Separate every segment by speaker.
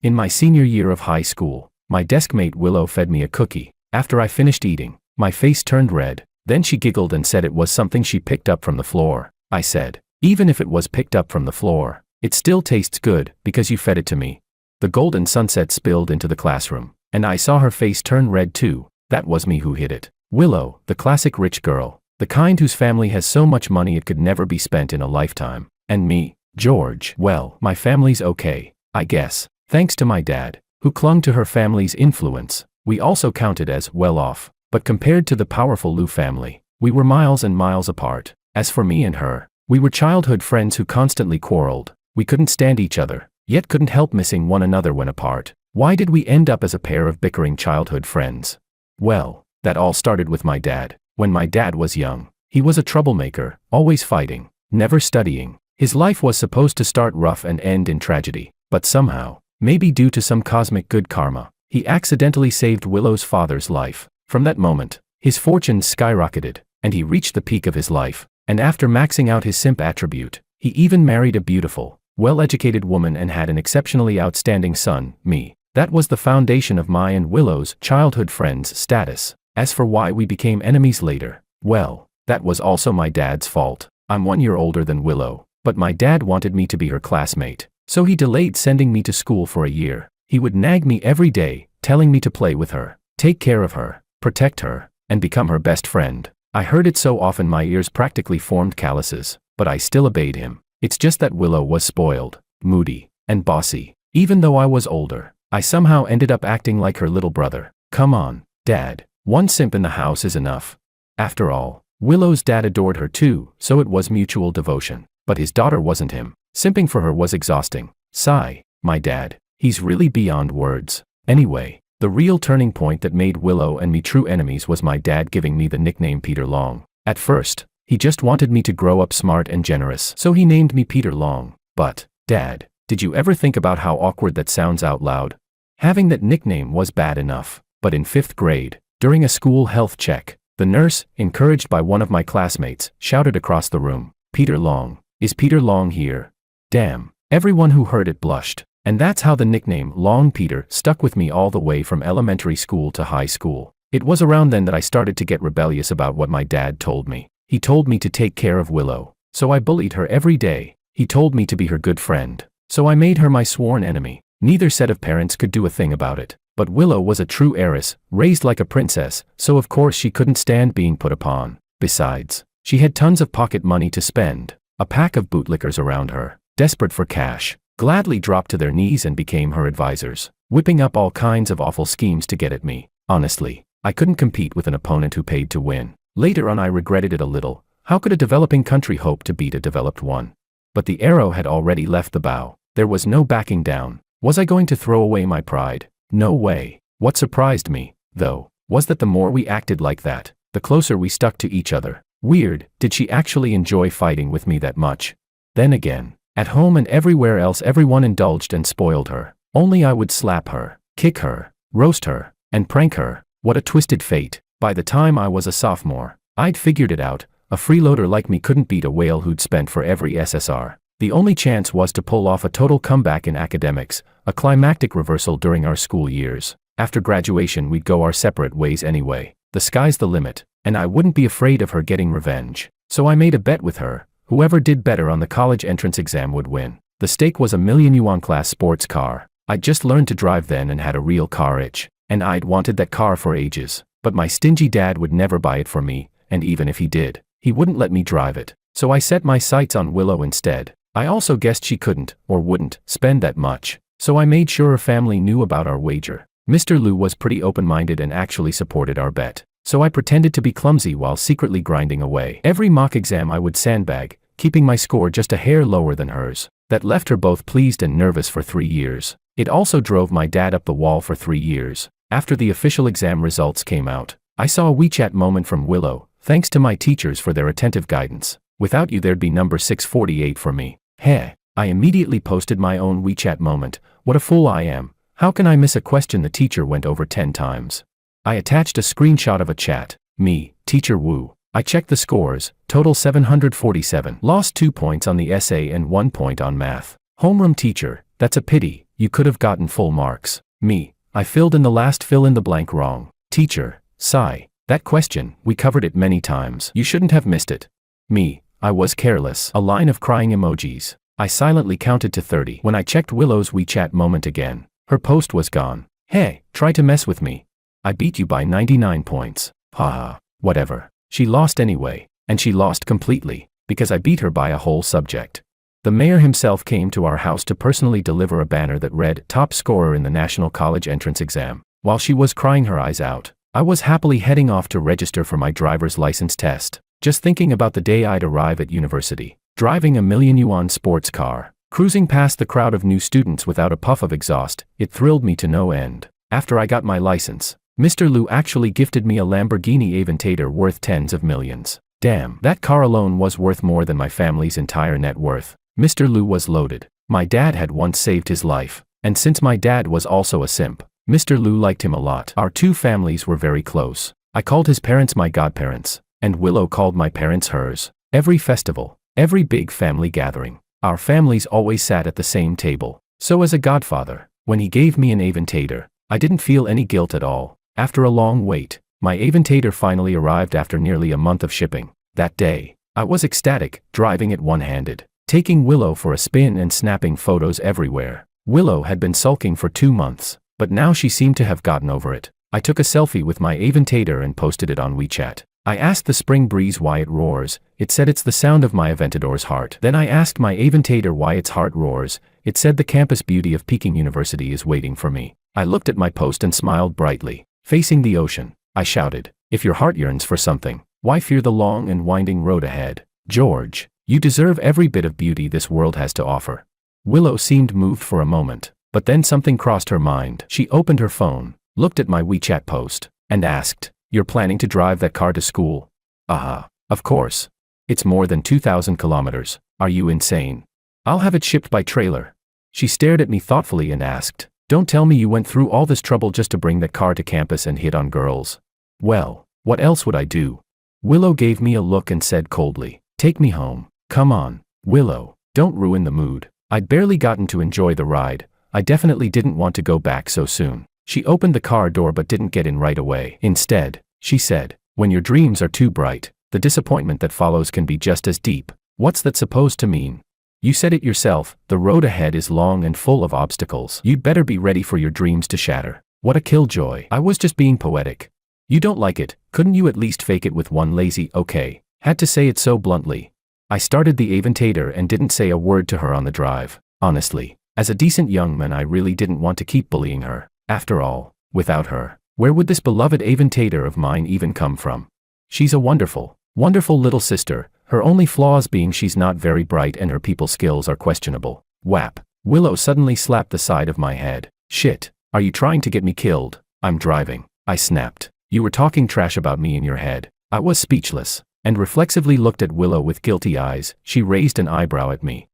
Speaker 1: In my senior year of high school, my deskmate Willow fed me a cookie. After I finished eating, my face turned red. Then she giggled and said it was something she picked up from the floor. I said, even if it was picked up from the floor, it still tastes good because you fed it to me. The golden sunset spilled into the classroom, and I saw her face turn red too. That was me who hid it. Willow, the classic rich girl, the kind whose family has so much money it could never be spent in a lifetime. And me, George, well, my family's okay, I guess, thanks to my dad, who clung to her family's influence. We also counted as well off, but compared to the powerful Lou family, we were miles and miles apart. As for me and her, we were childhood friends who constantly quarreled. We couldn't stand each other, yet couldn't help missing one another when apart. Why did we end up as a pair of bickering childhood friends? Well, that all started with my dad. When my dad was young, he was a troublemaker, always fighting, never studying. His life was supposed to start rough and end in tragedy, but somehow, maybe due to some cosmic good karma, he accidentally saved Willow's father's life. From that moment, his fortunes skyrocketed, and he reached the peak of his life. And after maxing out his simp attribute, he even married a beautiful, well-educated woman and had an exceptionally outstanding son, me. That was the foundation of my and Willow's childhood friends status. As for why we became enemies later, well, that was also my dad's fault. I'm 1 year older than Willow, but my dad wanted me to be her classmate, so he delayed sending me to school for a year. He would nag me every day, telling me to play with her, take care of her, protect her, and become her best friend. I heard it so often my ears practically formed calluses, but I still obeyed him. It's just that Willow was spoiled, moody, and bossy. Even though I was older, I somehow ended up acting like her little brother. Come on, Dad, one simp in the house is enough. After all, Willow's dad adored her too, so it was mutual devotion. But his daughter wasn't him. Simping for her was exhausting. Sigh, my dad, he's really beyond words. Anyway, the real turning point that made Willow and me true enemies was my dad giving me the nickname Peter Long. At first, he just wanted me to grow up smart and generous, so he named me Peter Long. But, Dad, did you ever think about how awkward that sounds out loud? Having that nickname was bad enough, but in 5th grade, during a school health check, the nurse, encouraged by one of my classmates, shouted across the room, "Peter Long, is Peter Long here?" Damn, everyone who heard it blushed. And that's how the nickname Long Peter stuck with me all the way from elementary school to high school. It was around then that I started to get rebellious about what my dad told me. He told me to take care of Willow, so I bullied her every day. He told me to be her good friend, so I made her my sworn enemy. Neither set of parents could do a thing about it, but Willow was a true heiress, raised like a princess, so of course she couldn't stand being put upon. Besides, she had tons of pocket money to spend. A pack of bootlickers around her, desperate for cash, gladly dropped to their knees and became her advisors, whipping up all kinds of awful schemes to get at me. Honestly, I couldn't compete with an opponent who paid to win. Later on I regretted it a little. How could a developing country hope to beat a developed one? But the arrow had already left the bow. There was no backing down. Was I going to throw away my pride? No way. What surprised me, though, was that the more we acted like that, the closer we stuck to each other. Weird, did she actually enjoy fighting with me that much? Then again, at home and everywhere else everyone indulged and spoiled her. Only I would slap her, kick her, roast her, and prank her. What a twisted fate. By the time I was a sophomore, I'd figured it out. A freeloader like me couldn't beat a whale who'd spent for every SSR. The only chance was to pull off a total comeback in academics, a climactic reversal during our school years. After graduation we'd go our separate ways anyway. The sky's the limit, and I wouldn't be afraid of her getting revenge. So I made a bet with her. Whoever did better on the college entrance exam would win. The stake was a $1,000,000 class sports car. I'd just learned to drive then and had a real car itch, and I'd wanted that car for ages. But my stingy dad would never buy it for me, and even if he did, he wouldn't let me drive it. So I set my sights on Willow instead. I also guessed she couldn't, or wouldn't, spend that much. So I made sure her family knew about our wager. Mr. Lou was pretty open-minded and actually supported our bet. So I pretended to be clumsy while secretly grinding away. Every mock exam I would sandbag, keeping my score just a hair lower than hers. That left her both pleased and nervous for 3 years. It also drove my dad up the wall for 3 years. After the official exam results came out, I saw a WeChat moment from Willow, thanks to my teachers for their attentive guidance. Without you there'd be number 648 for me. Heh, I immediately posted my own WeChat moment. What a fool I am. How can I miss a question the teacher went over 10 times? I attached a screenshot of a chat. Me, Teacher Wu. I checked the scores, total 747. Lost 2 points on the essay and 1 point on math. Homeroom teacher, that's a pity. you could have gotten full marks. Me, I filled in the last fill in the blank wrong. Teacher, sigh. That question, we covered it many times. You shouldn't have missed it. Me, I was careless. A line of crying emojis. I silently counted to 30 when I checked Willow's WeChat moment again. Her post was gone. Hey, try to mess with me. I beat you by 99 points. Haha, whatever. She lost anyway, and she lost completely, because I beat her by a whole subject. The mayor himself came to our house to personally deliver a banner that read, "Top scorer in the National College Entrance Exam." While she was crying her eyes out, I was happily heading off to register for my driver's license test, just thinking about the day I'd arrive at university, driving a million-yuan sports car, cruising past the crowd of new students without a puff of exhaust. It thrilled me to no end. After I got my license, Mr. Liu actually gifted me a Lamborghini Aventador worth tens of millions. Damn, that car alone was worth more than my family's entire net worth. Mr. Liu was loaded. My dad had once saved his life, and since my dad was also a simp, Mr. Liu liked him a lot. Our two families were very close. I called his parents my godparents, and Willow called my parents hers. Every festival, every big family gathering, our families always sat at the same table. So as a godfather, when he gave me an Aventador, I didn't feel any guilt at all. After a long wait, my Aventador finally arrived after nearly a month of shipping. That day, I was ecstatic, driving it one-handed, taking Willow for a spin and snapping photos everywhere. Willow had been sulking for 2 months, but now she seemed to have gotten over it. I took a selfie with my Aventador and posted it on WeChat. I asked the spring breeze why it roars. It said it's the sound of my Aventador's heart. Then I asked my Aventador why its heart roars. It said the campus beauty of Peking University is waiting for me. I looked at my post and smiled brightly. Facing the ocean, I shouted, "If your heart yearns for something, why fear the long and winding road ahead? George, you deserve every bit of beauty this world has to offer." Willow seemed moved for a moment, but then something crossed her mind. She opened her phone, looked at my WeChat post, and asked, "You're planning to drive that car to school?" Of course. It's more than 2,000 kilometers. Are you insane? I'll have it shipped by trailer. She stared at me thoughtfully and asked, "Don't tell me you went through all this trouble just to bring that car to campus and hit on girls." Well, what else would I do? Willow gave me a look and said coldly, "Take me home." Come on, Willow, don't ruin the mood. I'd barely gotten to enjoy the ride. I definitely didn't want to go back so soon. She opened the car door but didn't get in right away. Instead, she said, "When your dreams are too bright, the disappointment that follows can be just as deep." What's that supposed to mean? You said it yourself, the road ahead is long and full of obstacles. You'd better be ready for your dreams to shatter. What a killjoy. I was just being poetic. You don't like it, couldn't you at least fake it with one lazy okay? Had to say it so bluntly. I started the Aventador and didn't say a word to her on the drive. Honestly, as a decent young man I really didn't want to keep bullying her. After all, without her, where would this beloved Aventador of mine even come from? She's a wonderful, wonderful little sister, her only flaws being she's not very bright and her people skills are questionable. Whap! Willow suddenly slapped the side of my head. Shit, are you trying to get me killed? I'm driving. I snapped. You were talking trash about me in your head. I was speechless, and reflexively looked at Willow with guilty eyes. She raised an eyebrow at me.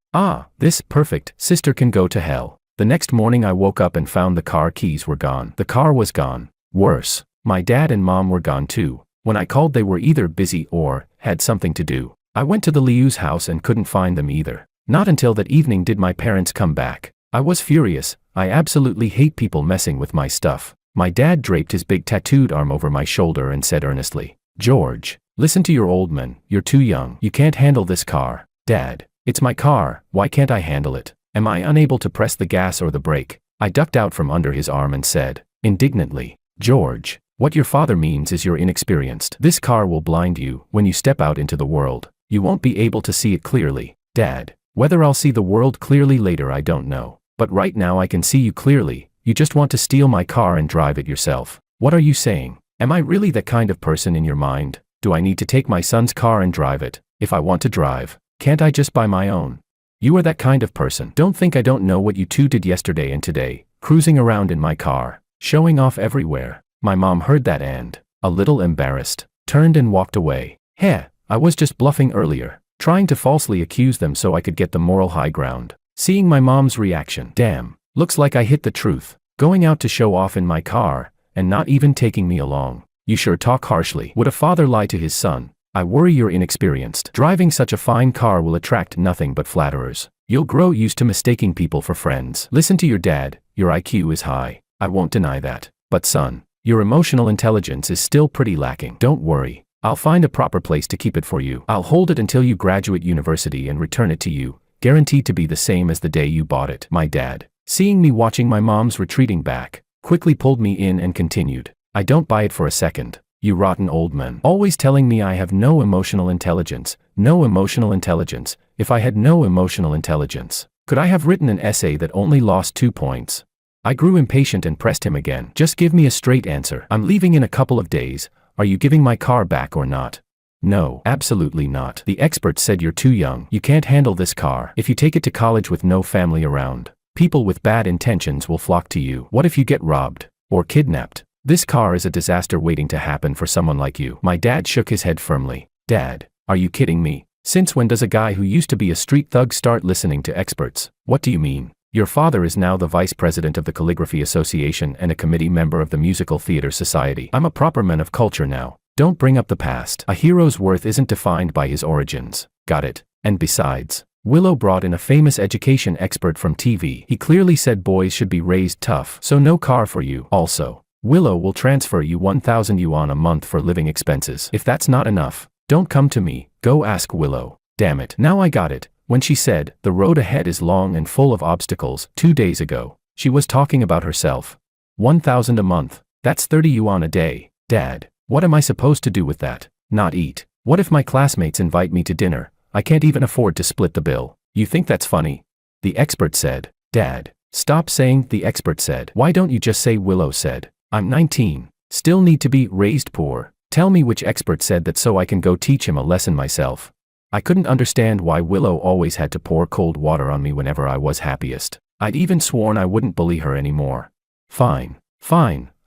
Speaker 1: This perfect sister can go to hell. The next morning I woke up and found the car keys were gone. The car was gone. Worse, my dad and mom were gone too. When I called they were either busy or had something to do. I went to the Liu's house and couldn't find them either. Not until that evening did my parents come back. I was furious. I absolutely hate people messing with my stuff. My dad draped his big tattooed arm over my shoulder and said earnestly, "George, listen to your old man. You're too young. You can't handle this car." "Dad, it's my car. Why can't I handle it? Am I unable to press the gas or the brake?" I ducked out from under his arm and said, indignantly, "George, what your father means is you're inexperienced. This car will blind you. When you step out into the world, you won't be able to see it clearly." "Dad, whether I'll see the world clearly later I don't know. But right now I can see you clearly. You just want to steal my car and drive it yourself. What are you saying? Am I really that kind of person in your mind? Do I need to take my son's car and drive it? If I want to drive, can't I just buy my own? You are that kind of person. Don't think I don't know what you two did yesterday and today, cruising around in my car, showing off everywhere." My mom heard that and, a little embarrassed, turned and walked away. Heh, I was just bluffing earlier, trying to falsely accuse them so I could get the moral high ground. Seeing my mom's reaction, damn, looks like I hit the truth. Going out to show off in my car, and not even taking me along. You sure talk harshly. Would a father lie to his son? I worry you're inexperienced. Driving such a fine car will attract nothing but flatterers. You'll grow used to mistaking people for friends. Listen to your dad, your IQ is high. I won't deny that. But son, your emotional intelligence is still pretty lacking. Don't worry. I'll find a proper place to keep it for you. I'll hold it until you graduate university and return it to you, guaranteed to be the same as the day you bought it. My dad, seeing me watching my mom's retreating back, quickly pulled me in and continued. I don't buy it for a second. You rotten old man. Always telling me I have no emotional intelligence. No emotional intelligence. If I had no emotional intelligence, could I have written an essay that only lost 2 points? I grew impatient and pressed him again. Just give me a straight answer. I'm leaving in a couple of days. Are you giving my car back or not? No, absolutely not. The experts said you're too young. You can't handle this car. If you take it to college with no family around, people with bad intentions will flock to you. What if you get robbed or kidnapped? This car is a disaster waiting to happen for someone like you. My dad shook his head firmly. Dad, are you kidding me? Since when does a guy who used to be a street thug start listening to experts? What do you mean? Your father is now the vice president of the Calligraphy Association and a committee member of the Musical Theater Society. I'm a proper man of culture now. Don't bring up the past. A hero's worth isn't defined by his origins. Got it? And besides, Willow brought in a famous education expert from TV. He clearly said boys should be raised tough, so no car for you. Also, Willow will transfer you 1,000 yuan a month for living expenses. If that's not enough, don't come to me, go ask Willow. Damn it. Now I got it. When she said, the road ahead is long and full of obstacles, 2 days ago, she was talking about herself. 1,000 a month, that's 30 yuan a day. Dad, what am I supposed to do with that? Not eat. What if my classmates invite me to dinner? I can't even afford to split the bill. You think that's funny? The expert said. Dad, stop saying the expert said. Why don't you just say Willow said? I'm 19. Still need to be raised poor. Tell me which expert said that so I can go teach him a lesson myself. I couldn't understand why Willow always had to pour cold water on me whenever I was happiest. I'd even sworn I wouldn't bully her anymore. Fine.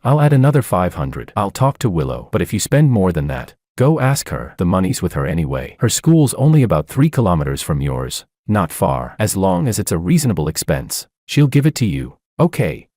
Speaker 1: I'll add another 500. I'll talk to Willow. But if you spend more than that, go ask her. The money's with her anyway. Her school's only about 3 kilometers from yours. Not far. As long as it's a reasonable expense, she'll give it to you. Okay.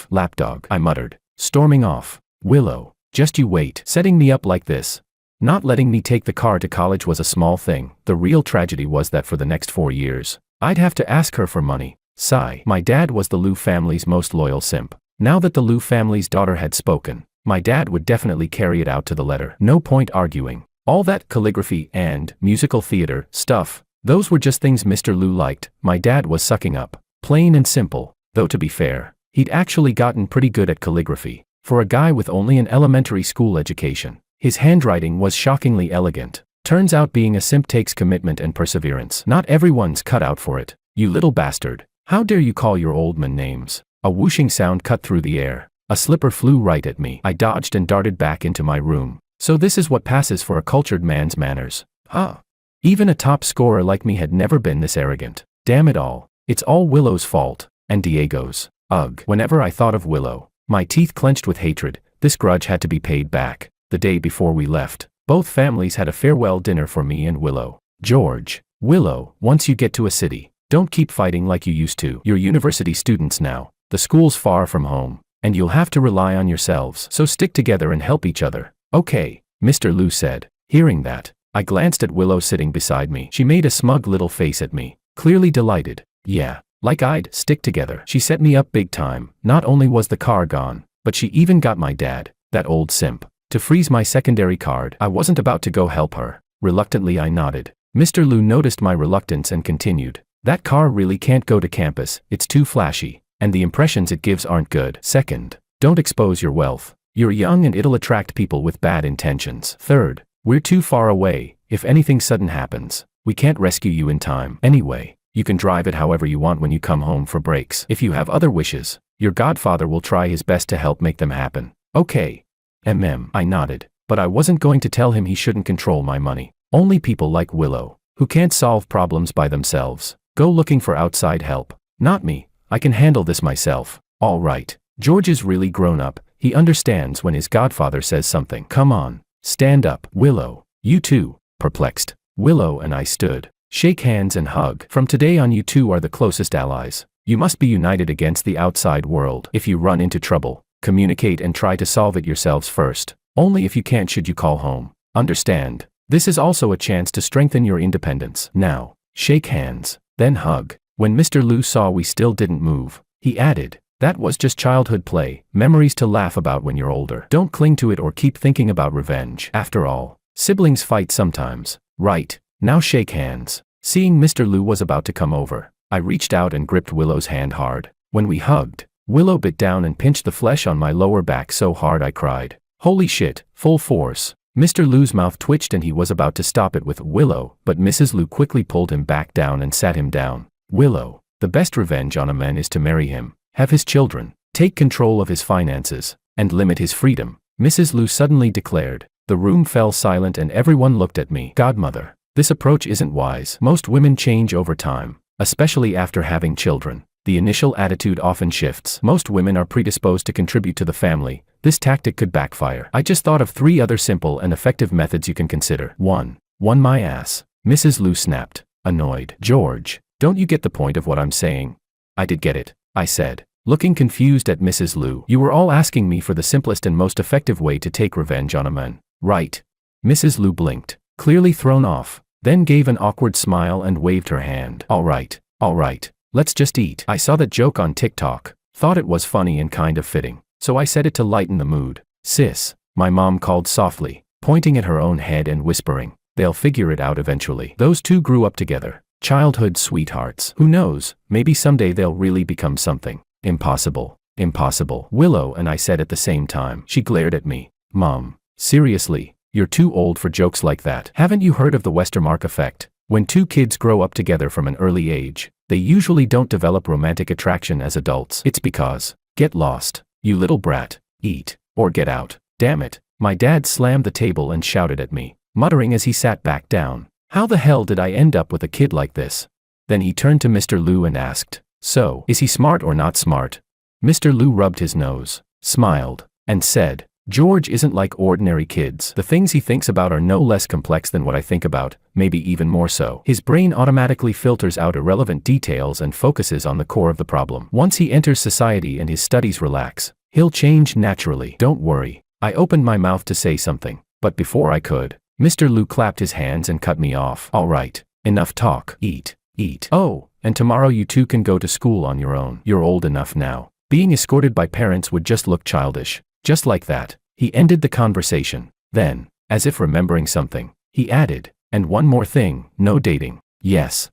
Speaker 1: Lapdog, I muttered, storming off. Willow, just you wait. Setting me up like this. Not letting me take the car to college was a small thing. The real tragedy was that for the next 4 years, I'd have to ask her for money. Sigh. My dad was the Liu family's most loyal simp. Now that the Liu family's daughter had spoken, my dad would definitely carry it out to the letter. No point arguing. All that calligraphy and musical theater stuff, those were just things Mr. Liu liked. My dad was sucking up. Plain and simple. Though to be fair, he'd actually gotten pretty good at calligraphy. For a guy with only an elementary school education, his handwriting was shockingly elegant. Turns out being a simp takes commitment and perseverance. Not everyone's cut out for it. You little bastard. How dare you call your old man names? A whooshing sound cut through the air. A slipper flew right at me. I dodged and darted back into my room. So this is what passes for a cultured man's manners. Huh. Even a top scorer like me had never been this arrogant. Damn it all. It's all Willow's fault. And Diego's. Ugh. Whenever I thought of Willow, my teeth clenched with hatred. This grudge had to be paid back. The day before we left, both families had a farewell dinner for me and Willow. George, Willow, once you get to a city, don't keep fighting like you used to. You're university students now. The school's far from home, and you'll have to rely on yourselves. So stick together and help each other. Okay, Mr. Liu said. Hearing that, I glanced at Willow sitting beside me. She made a smug little face at me, clearly delighted. Yeah, like I'd stick together. She set me up big time. Not only was the car gone, but she even got my dad, that old simp, to freeze my secondary card. I wasn't about to go help her. Reluctantly I nodded. Mr. Liu noticed my reluctance and continued. That car really can't go to campus. It's too flashy, and the impressions it gives aren't good. Second, don't expose your wealth. You're young and it'll attract people with bad intentions. Third, we're too far away. If anything sudden happens, we can't rescue you in time. Anyway, you can drive it however you want when you come home for breaks. If you have other wishes, your godfather will try his best to help make them happen. Okay. I nodded, but I wasn't going to tell him he shouldn't control my money. Only people like Willow, who can't solve problems by themselves, go looking for outside help. Not me. I can handle this myself. All right. George is really grown up. He understands when his godfather says something. Come on. Stand up. Willow. You too. Perplexed, Willow and I stood. Shake hands and hug. From today on you two are the closest allies. You must be united against the outside world. If you run into trouble, communicate and try to solve it yourselves first. Only if you can't should you call home. Understand? This is also a chance to strengthen your independence. Now, shake hands. then hug. When Mr. Lu saw we still didn't move, he added, "That was just childhood play, memories to laugh about when you're older. Don't cling to it or keep thinking about revenge. After all, siblings fight sometimes, right? Now shake hands." Seeing Mr. Lu was about to come over, I reached out and gripped Willow's hand hard. When we hugged, Willow bit down and pinched the flesh on my lower back so hard I cried. Holy shit, full force. Mr. Lu's mouth twitched and he was about to stop it with Willow, but Mrs. Lu quickly pulled him back down and sat him down. Willow, the best revenge on a man is to marry him, have his children, take control of his finances, and limit his freedom, Mrs. Lu suddenly declared. The room fell silent and everyone looked at me. Godmother, this approach isn't wise. Most women change over time, especially after having children. The initial attitude often shifts. Most women are predisposed to contribute to the family. This tactic could backfire. I just thought of 3 other simple and effective methods you can consider. 1. My ass. Mrs. Lu snapped, annoyed. George, don't you get the point of what I'm saying? I did get it, I said, looking confused at Mrs. Lu. You were all asking me for the simplest and most effective way to take revenge on a man, right? Mrs. Lu blinked, clearly thrown off, then gave an awkward smile and waved her hand. All right, let's just eat. I saw that joke on TikTok, thought it was funny and kind of fitting, so I said it to lighten the mood. Sis, my mom called softly, pointing at her own head and whispering, they'll figure it out eventually. Those two grew up together, childhood sweethearts. Who knows, maybe someday they'll really become something. Impossible. Willow and I said at the same time. She glared at me. Mom, seriously, you're too old for jokes like that. Haven't you heard of the Westermark effect? When 2 kids grow up together from an early age, they usually don't develop romantic attraction as adults. It's because, get lost, you little brat, eat, or get out. Damn it. My dad slammed the table and shouted at me, muttering as he sat back down. How the hell did I end up with a kid like this? Then he turned to Mr. Lu and asked, so, is he smart or not smart? Mr. Lu rubbed his nose, smiled, and said, George isn't like ordinary kids. The things he thinks about are no less complex than what I think about, maybe even more so. His brain automatically filters out irrelevant details and focuses on the core of the problem. Once he enters society and his studies relax, he'll change naturally. Don't worry. I opened my mouth to say something, but before I could, Mr. Lu clapped his hands and cut me off. All right, enough talk. Eat. Oh, and tomorrow you two can go to school on your own. You're old enough now. Being escorted by parents would just look childish. Just like that, he ended the conversation. Then, as if remembering something, he added, and one more thing, no dating. Yes,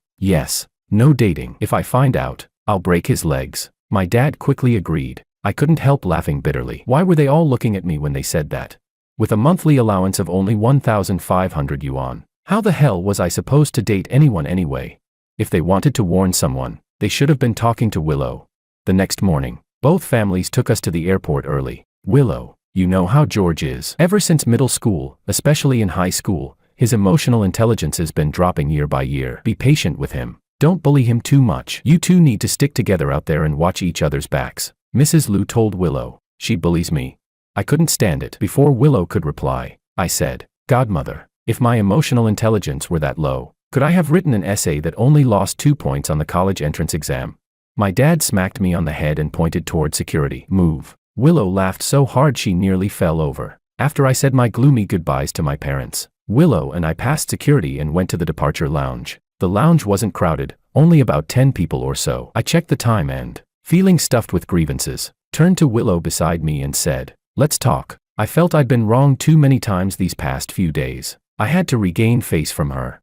Speaker 1: no dating. If I find out, I'll break his legs. My dad quickly agreed. I couldn't help laughing bitterly. Why were they all looking at me when they said that? With a monthly allowance of only 1,500 yuan, how the hell was I supposed to date anyone anyway? If they wanted to warn someone, they should have been talking to Willow. The next morning, both families took us to the airport early. Willow, you know how George is. Ever since middle school, especially in high school, his emotional intelligence has been dropping year by year. Be patient with him. Don't bully him too much. You two need to stick together out there and watch each other's backs. Mrs. Lu told Willow. She bullies me. I couldn't stand it. Before Willow could reply, I said, Godmother, if my emotional intelligence were that low, could I have written an essay that only lost 2 points on the college entrance exam? My dad smacked me on the head and pointed toward security. Move. Willow laughed so hard she nearly fell over. After I said my gloomy goodbyes to my parents, Willow and I passed security and went to the departure lounge. The lounge wasn't crowded, only about 10 people or so. I checked the time and, feeling stuffed with grievances, turned to Willow beside me and said, let's talk. I felt I'd been wrong too many times these past few days. I had to regain face from her.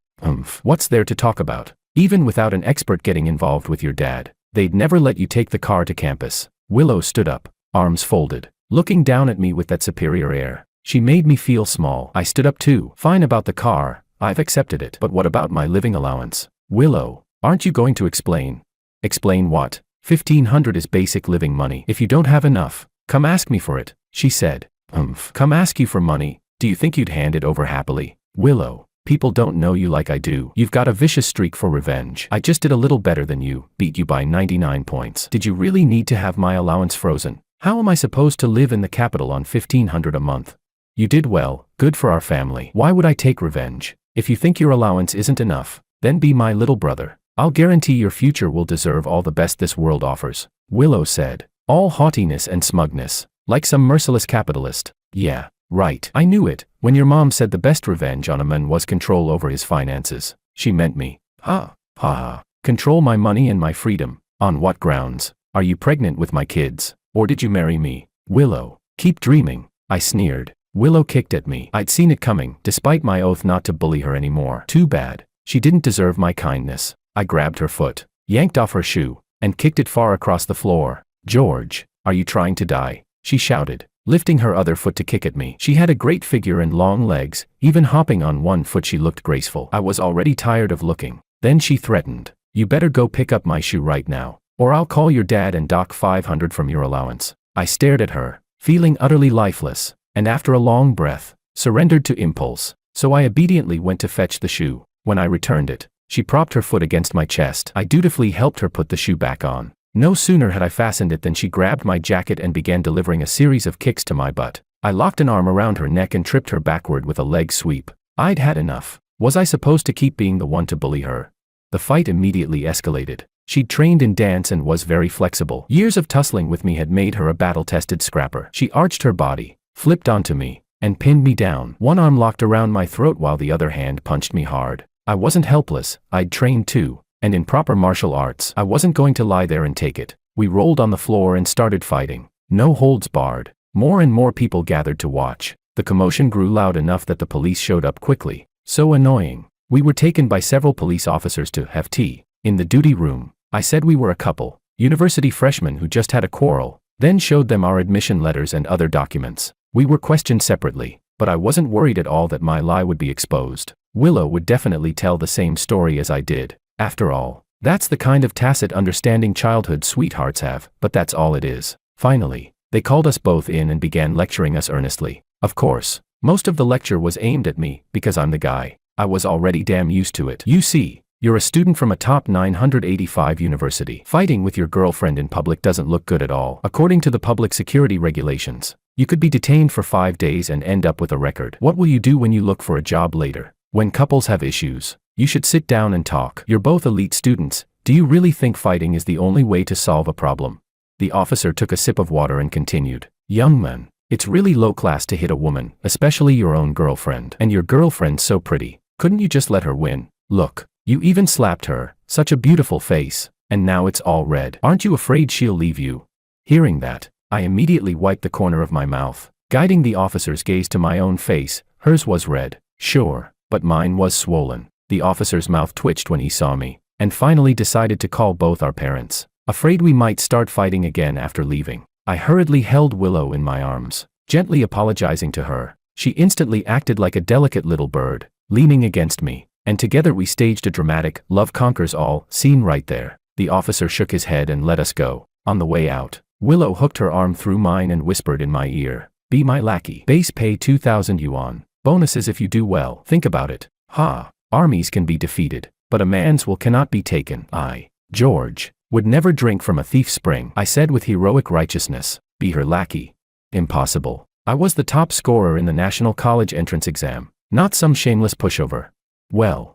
Speaker 1: What's there to talk about? Even without an expert getting involved with your dad, they'd never let you take the car to campus. Willow stood up, arms folded, looking down at me with that superior air. She made me feel small. I stood up too. Fine about the car, I've accepted it. But what about my living allowance? Willow, aren't you going to explain? Explain what? 1,500 is basic living money. If you don't have enough, come ask me for it, she said. Come ask you for money? Do you think you'd hand it over happily? Willow, people don't know you like I do. You've got a vicious streak for revenge. I just did a little better than you, beat you by 99 points. Did you really need to have my allowance frozen? How am I supposed to live in the capital on 1,500 a month? You did well, good for our family. Why would I take revenge? If you think your allowance isn't enough, then be my little brother. I'll guarantee your future will deserve all the best this world offers. Willow said, all haughtiness and smugness, like some merciless capitalist. Yeah, right. I knew it. When your mom said the best revenge on a man was control over his finances, she meant me. Ha. Control my money and my freedom. On what grounds? Are you pregnant with my kids? Or did you marry me? Willow, keep dreaming. I sneered. Willow kicked at me. I'd seen it coming, despite my oath not to bully her anymore. Too bad. She didn't deserve my kindness. I grabbed her foot, yanked off her shoe, and kicked it far across the floor. George, are you trying to die? She shouted, lifting her other foot to kick at me. She had a great figure and long legs. Even hopping on one foot she looked graceful. I was already tired of looking. Then she threatened, you better go pick up my shoe right now, or I'll call your dad and dock $500 from your allowance. I stared at her, feeling utterly lifeless, and after a long breath, surrendered to impulse. So I obediently went to fetch the shoe. When I returned it, she propped her foot against my chest. I dutifully helped her put the shoe back on. No sooner had I fastened it than she grabbed my jacket and began delivering a series of kicks to my butt. I locked an arm around her neck and tripped her backward with a leg sweep. I'd had enough. Was I supposed to keep being the one to bully her? The fight immediately escalated. She'd trained in dance and was very flexible. Years of tussling with me had made her a battle-tested scrapper. She arched her body, flipped onto me, and pinned me down. One arm locked around my throat while the other hand punched me hard. I wasn't helpless. I'd trained too, and in proper martial arts. I wasn't going to lie there and take it. We rolled on the floor and started fighting. No holds barred. More and more people gathered to watch. The commotion grew loud enough that the police showed up quickly. So annoying. We were taken by several police officers to have tea. In the duty room, I said we were a couple, university freshmen who just had a quarrel, then showed them our admission letters and other documents. We were questioned separately, but I wasn't worried at all that my lie would be exposed. Willow would definitely tell the same story as I did. After all, that's the kind of tacit understanding childhood sweethearts have, but that's all it is. Finally, they called us both in and began lecturing us earnestly. Of course, most of the lecture was aimed at me, because I'm the guy. I was already damn used to it. You see, you're a student from a top 985 university. Fighting with your girlfriend in public doesn't look good at all. According to the public security regulations, you could be detained for 5 days and end up with a record. What will you do when you look for a job later? When couples have issues, you should sit down and talk. You're both elite students. Do you really think fighting is the only way to solve a problem? The officer took a sip of water and continued. Young man, it's really low class to hit a woman, especially your own girlfriend. And your girlfriend's so pretty. Couldn't you just let her win? Look, you even slapped her. Such a beautiful face. And now it's all red. Aren't you afraid she'll leave you? Hearing that, I immediately wiped the corner of my mouth, guiding the officer's gaze to my own face. Hers was red, sure, but mine was swollen. The officer's mouth twitched when he saw me, and finally decided to call both our parents. Afraid we might start fighting again after leaving, I hurriedly held Willow in my arms, gently apologizing to her. She instantly acted like a delicate little bird, leaning against me, and together we staged a dramatic "Love Conquers All" scene right there. The officer shook his head and let us go. On the way out, Willow hooked her arm through mine and whispered in my ear, "Be my lackey. Base pay 2,000 yuan. Bonuses if you do well. Think about it. Ha! Armies can be defeated, but a man's will cannot be taken." I, George, would never drink from a thief's spring, I said with heroic righteousness. Be her lackey? Impossible. I was the top scorer in the National College entrance exam, not some shameless pushover. Well,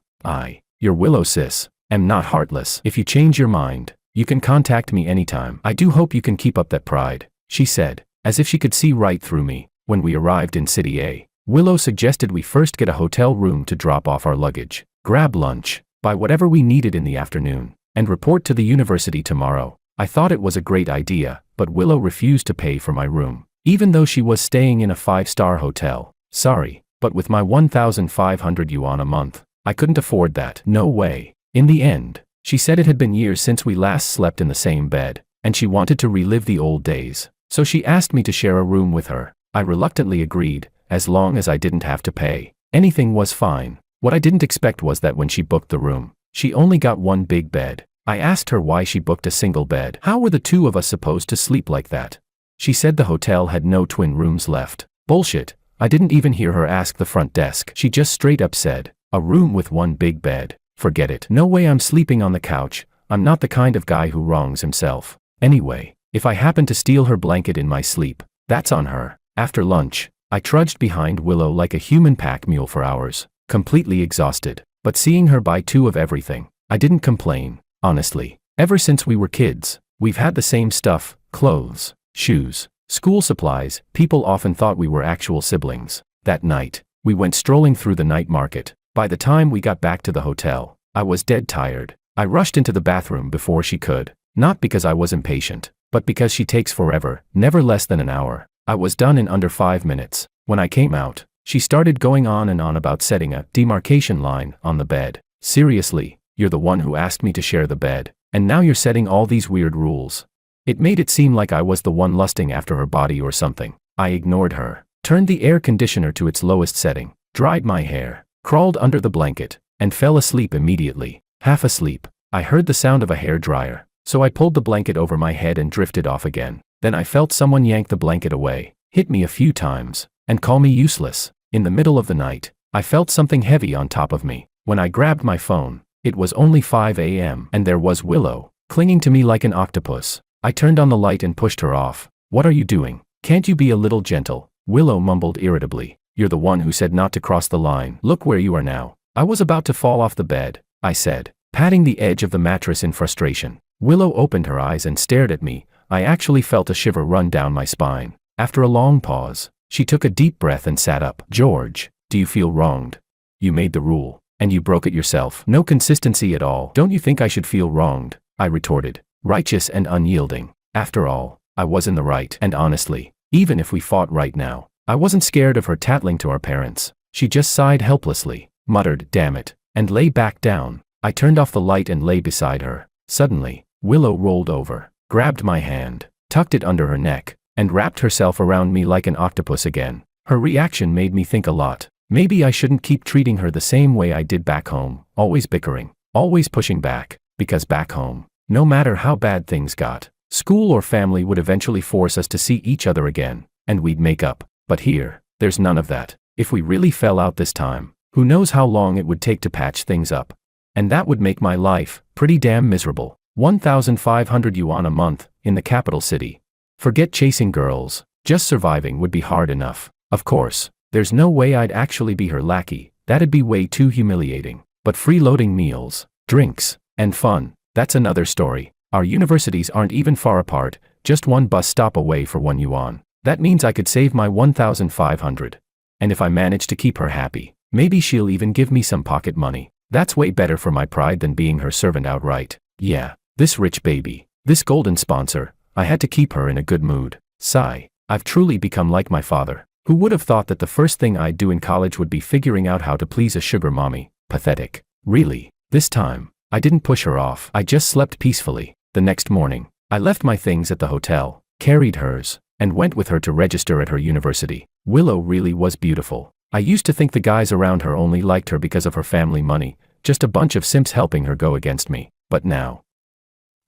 Speaker 1: your Willow sis, am not heartless. If you change your mind, you can contact me anytime. I do hope you can keep up that pride, she said, as if she could see right through me. When we arrived in City A, Willow suggested we first get a hotel room to drop off our luggage, grab lunch, buy whatever we needed in the afternoon, and report to the university tomorrow. I thought it was a great idea, but Willow refused to pay for my room, even though she was staying in a 5-star hotel. Sorry, but with my 1,500 yuan a month, I couldn't afford that. No way. In the end, she said it had been years since we last slept in the same bed, and she wanted to relive the old days. So she asked me to share a room with her. I reluctantly agreed, as long as I didn't have to pay. Anything was fine. What I didn't expect was that when she booked the room, she only got one big bed. I asked her why she booked a single bed. How were the two of us supposed to sleep like that? She said the hotel had no twin rooms left. Bullshit. I didn't even hear her ask the front desk. She just straight up said, a room with one big bed. Forget it. No way I'm sleeping on the couch. I'm not the kind of guy who wrongs himself. Anyway, if I happen to steal her blanket in my sleep, that's on her. After lunch, I trudged behind Willow like a human pack mule for hours, completely exhausted. But seeing her buy 2 of everything, I didn't complain. Honestly, ever since we were kids, we've had the same stuff: clothes, shoes, school supplies. People often thought we were actual siblings. That night, we went strolling through the night market. By the time we got back to the hotel, I was dead tired. I rushed into the bathroom before she could. Not because I was impatient, but because she takes forever, never less than an hour. I was done in under 5 minutes. When I came out, she started going on and on about setting a demarcation line on the bed. Seriously, you're the one who asked me to share the bed, and now you're setting all these weird rules. It made it seem like I was the one lusting after her body or something. I ignored her, turned the air conditioner to its lowest setting, dried my hair, crawled under the blanket, and fell asleep immediately. Half asleep, I heard the sound of a hair dryer, so I pulled the blanket over my head and drifted off again. Then I felt someone yank the blanket away, hit me a few times, and call me useless. In the middle of the night, I felt something heavy on top of me. When I grabbed my phone, it was only 5 a.m. and there was Willow, clinging to me like an octopus. I turned on the light and pushed her off. What are you doing? Can't you be a little gentle? Willow mumbled irritably. You're the one who said not to cross the line. Look where you are now. I was about to fall off the bed, I said, patting the edge of the mattress in frustration. Willow opened her eyes and stared at me. I actually felt a shiver run down my spine. After a long pause, she took a deep breath and sat up. George, do you feel wronged? You made the rule, and you broke it yourself. No consistency at all. Don't you think I should feel wronged? I retorted, righteous and unyielding. After all, I was in the right, and honestly, even if we fought right now, I wasn't scared of her tattling to our parents. She just sighed helplessly, muttered, damn it, and lay back down. I turned off the light and lay beside her. Suddenly, Willow rolled over, grabbed my hand, tucked it under her neck, and wrapped herself around me like an octopus again. Her reaction made me think a lot. Maybe I shouldn't keep treating her the same way I did back home, always bickering, always pushing back, because back home, no matter how bad things got, school or family would eventually force us to see each other again, and we'd make up. But here, there's none of that. If we really fell out this time, who knows how long it would take to patch things up. And that would make my life pretty damn miserable. 1,500 yuan a month, in the capital city. Forget chasing girls, just surviving would be hard enough. Of course, there's no way I'd actually be her lackey, that'd be way too humiliating. But freeloading meals, drinks, and fun, that's another story. Our universities aren't even far apart, just one bus stop away for 1 yuan. That means I could save my 1,500. And if I manage to keep her happy, maybe she'll even give me some pocket money. That's way better for my pride than being her servant outright. Yeah, this rich baby, this golden sponsor, I had to keep her in a good mood. Sigh, I've truly become like my father. Who would have thought that the first thing I'd do in college would be figuring out how to please a sugar mommy? Pathetic. Really, this time, I didn't push her off. I just slept peacefully. The next morning, I left my things at the hotel, carried hers, and went with her to register at her university. Willow really was beautiful. I used to think the guys around her only liked her because of her family money, just a bunch of simps helping her go against me. But now,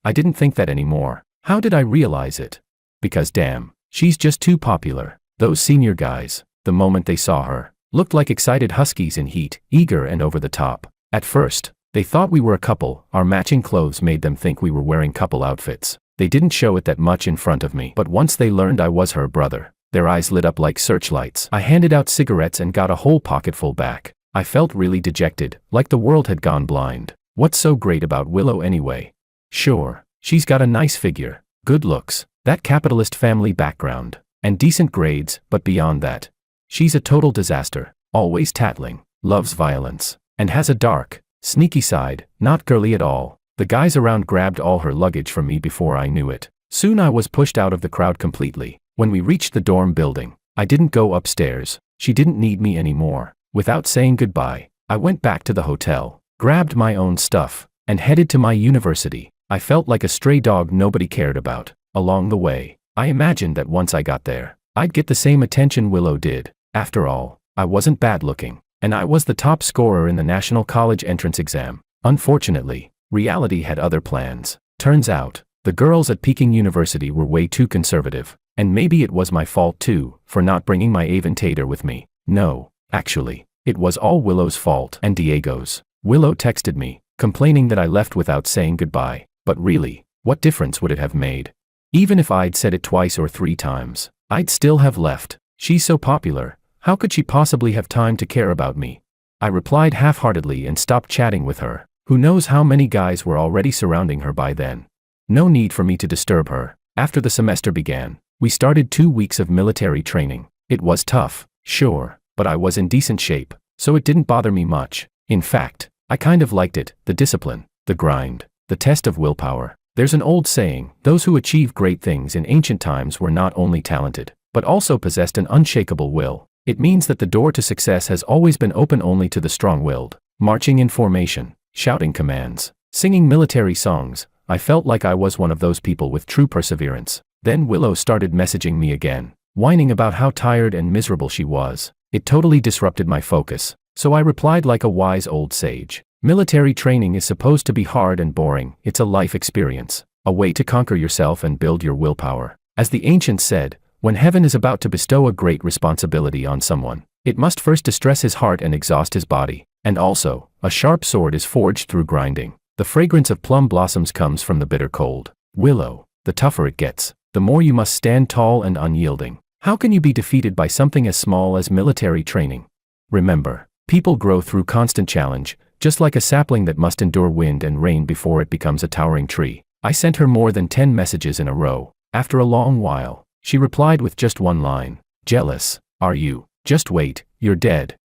Speaker 1: I didn't think that anymore. How did I realize it? Because damn, she's just too popular. Those senior guys, the moment they saw her, looked like excited huskies in heat, eager and over the top. At first, they thought we were a couple. Our matching clothes made them think we were wearing couple outfits. They didn't show it that much in front of me, but once they learned I was her brother, their eyes lit up like searchlights. I handed out cigarettes and got a whole pocketful back. I felt really dejected, like the world had gone blind. What's so great about Willow anyway? Sure, she's got a nice figure, good looks, that capitalist family background, and decent grades, but beyond that, she's a total disaster, always tattling, loves violence, and has a dark, sneaky side, not girly at all. The guys around grabbed all her luggage from me before I knew it. Soon I was pushed out of the crowd completely. When we reached the dorm building, I didn't go upstairs. She didn't need me anymore. Without saying goodbye, I went back to the hotel, grabbed my own stuff, and headed to my university. I felt like a stray dog nobody cared about. Along the way, I imagined that once I got there, I'd get the same attention Willow did. After all, I wasn't bad looking, and I was the top scorer in the national college entrance exam. Unfortunately, reality had other plans. Turns out, the girls at Peking University were way too conservative, and maybe it was my fault too, for not bringing my aventator with me. No, actually, it was all Willow's fault and Diego's. Willow texted me, complaining that I left without saying goodbye, but really, what difference would it have made? Even if I'd said it twice or 3 times, I'd still have left. She's so popular, how could she possibly have time to care about me? I replied half-heartedly and stopped chatting with her. Who knows how many guys were already surrounding her by then. No need for me to disturb her. After the semester began, we started 2 weeks of military training. It was tough, sure, but I was in decent shape, so it didn't bother me much. In fact, I kind of liked it, the discipline. The grind. The test of willpower. There's an old saying, those who achieve great things in ancient times were not only talented, but also possessed an unshakable will. It means that the door to success has always been open only to the strong-willed. Marching in formation, shouting commands, singing military songs, I felt like I was one of those people with true perseverance. Then Willow started messaging me again, whining about how tired and miserable she was. It totally disrupted my focus, so I replied like a wise old sage. Military training is supposed to be hard and boring. It's a life experience, a way to conquer yourself and build your willpower. As the ancients said, when heaven is about to bestow a great responsibility on someone, it must first distress his heart and exhaust his body. And also, a sharp sword is forged through grinding. The fragrance of plum blossoms comes from the bitter cold. Willow, the tougher it gets, the more you must stand tall and unyielding. How can you be defeated by something as small as military training? Remember, people grow through constant challenge, just like a sapling that must endure wind and rain before it becomes a towering tree. I sent her more than 10 messages in a row. After a long while, she replied with just one line. Jealous, are you? Just wait, you're dead.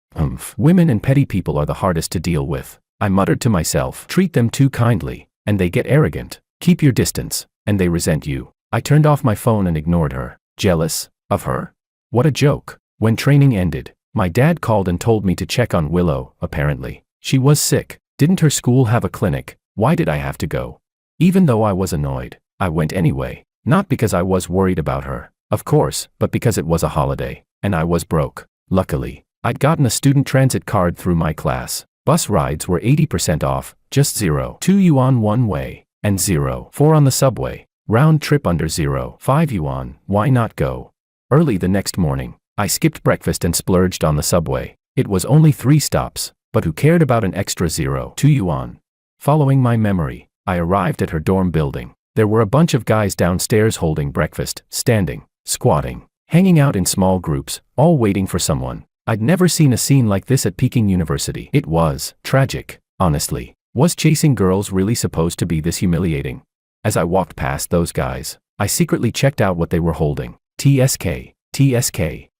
Speaker 1: Women and petty people are the hardest to deal with. I muttered to myself, treat them too kindly, and they get arrogant. Keep your distance, and they resent you. I turned off my phone and ignored her. Jealous of her? What a joke. When training ended, my dad called and told me to check on Willow. Apparently, she was sick. Didn't her school have a clinic? Why did I have to go? Even though I was annoyed, I went anyway. Not because I was worried about her, of course, but because it was a holiday, and I was broke. Luckily, I'd gotten a student transit card through my class. Bus rides were 80% off, just 2 yuan one way, and 4 on the subway. Round trip under 5 yuan, why not go? Early the next morning, I skipped breakfast and splurged on the subway. It was only 3 stops, but who cared about an extra 2 yuan? Following my memory, I arrived at her dorm building. There were a bunch of guys downstairs holding breakfast, standing, squatting, hanging out in small groups, all waiting for someone. I'd never seen a scene like this at Peking University. It was tragic, honestly. Was chasing girls really supposed to be this humiliating? As I walked past those guys, I secretly checked out what they were holding. TSK.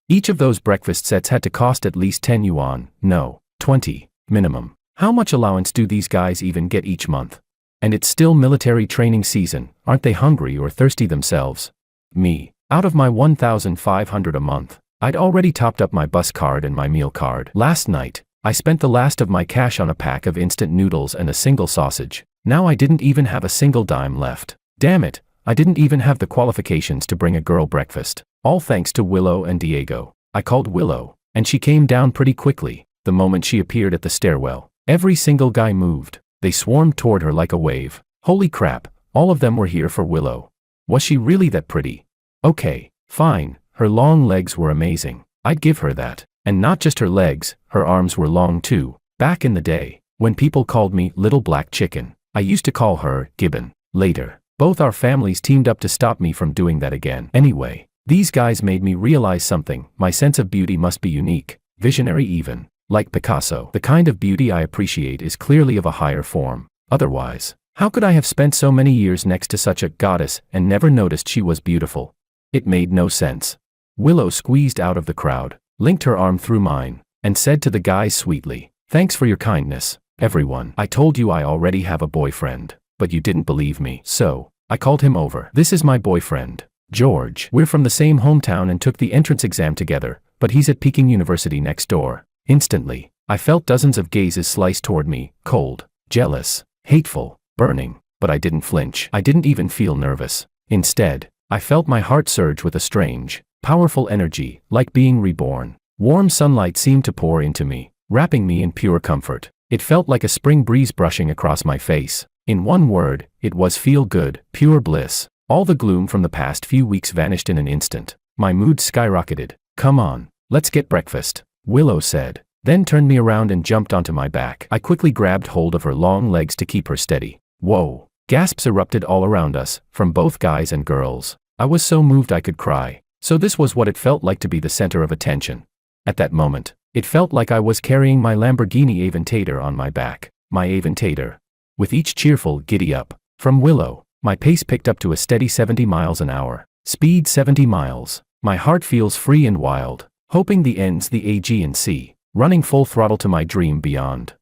Speaker 1: Each of those breakfast sets had to cost at least 10 yuan, no, 20, minimum. How much allowance do these guys even get each month? And it's still military training season, aren't they hungry or thirsty themselves? Me, out of my 1,500 a month, I'd already topped up my bus card and my meal card. Last night, I spent the last of my cash on a pack of instant noodles and a single sausage. Now I didn't even have a single dime left. Damn it, I didn't even have the qualifications to bring a girl breakfast. All thanks to Willow and Diego. I called Willow, and she came down pretty quickly. The moment she appeared at the stairwell, every single guy moved. They swarmed toward her like a wave. Holy crap, all of them were here for Willow. Was she really that pretty? Okay, fine, her long legs were amazing. I'd give her that. And not just her legs, her arms were long too. Back in the day, when people called me Little Black Chicken, I used to call her Gibbon. Later, both our families teamed up to stop me from doing that again. Anyway, these guys made me realize something. My sense of beauty must be unique, visionary even. Like Picasso, the kind of beauty I appreciate is clearly of a higher form. Otherwise, how could I have spent so many years next to such a goddess and never noticed she was beautiful? It made no sense. Willow squeezed out of the crowd, linked her arm through mine, and said to the guys sweetly, "Thanks for your kindness, everyone. I told you I already have a boyfriend, but you didn't believe me. So, I called him over. This is my boyfriend, George. We're from the same hometown and took the entrance exam together, but he's at Peking University next door." Instantly, I felt dozens of gazes slice toward me, cold, jealous, hateful, burning, but I didn't flinch. I didn't even feel nervous. Instead, I felt my heart surge with a strange, powerful energy, like being reborn. Warm sunlight seemed to pour into me, wrapping me in pure comfort. It felt like a spring breeze brushing across my face. In one word, it was feel good, pure bliss. All the gloom from the past few weeks vanished in an instant. My mood skyrocketed. "Come on, let's get breakfast," Willow said, then turned me around and jumped onto my back. I quickly grabbed hold of her long legs to keep her steady. Whoa! Gasps erupted all around us, from both guys and girls. I was so moved I could cry. So this was what it felt like to be the center of attention. At that moment, it felt like I was carrying my Lamborghini Aventador on my back. My Aventador. With each cheerful giddy up from Willow, my pace picked up to a steady 70 miles an hour. Speed 70 miles. My heart feels free and wild. Hoping the ends the Aegean Sea, running full throttle to my dream beyond.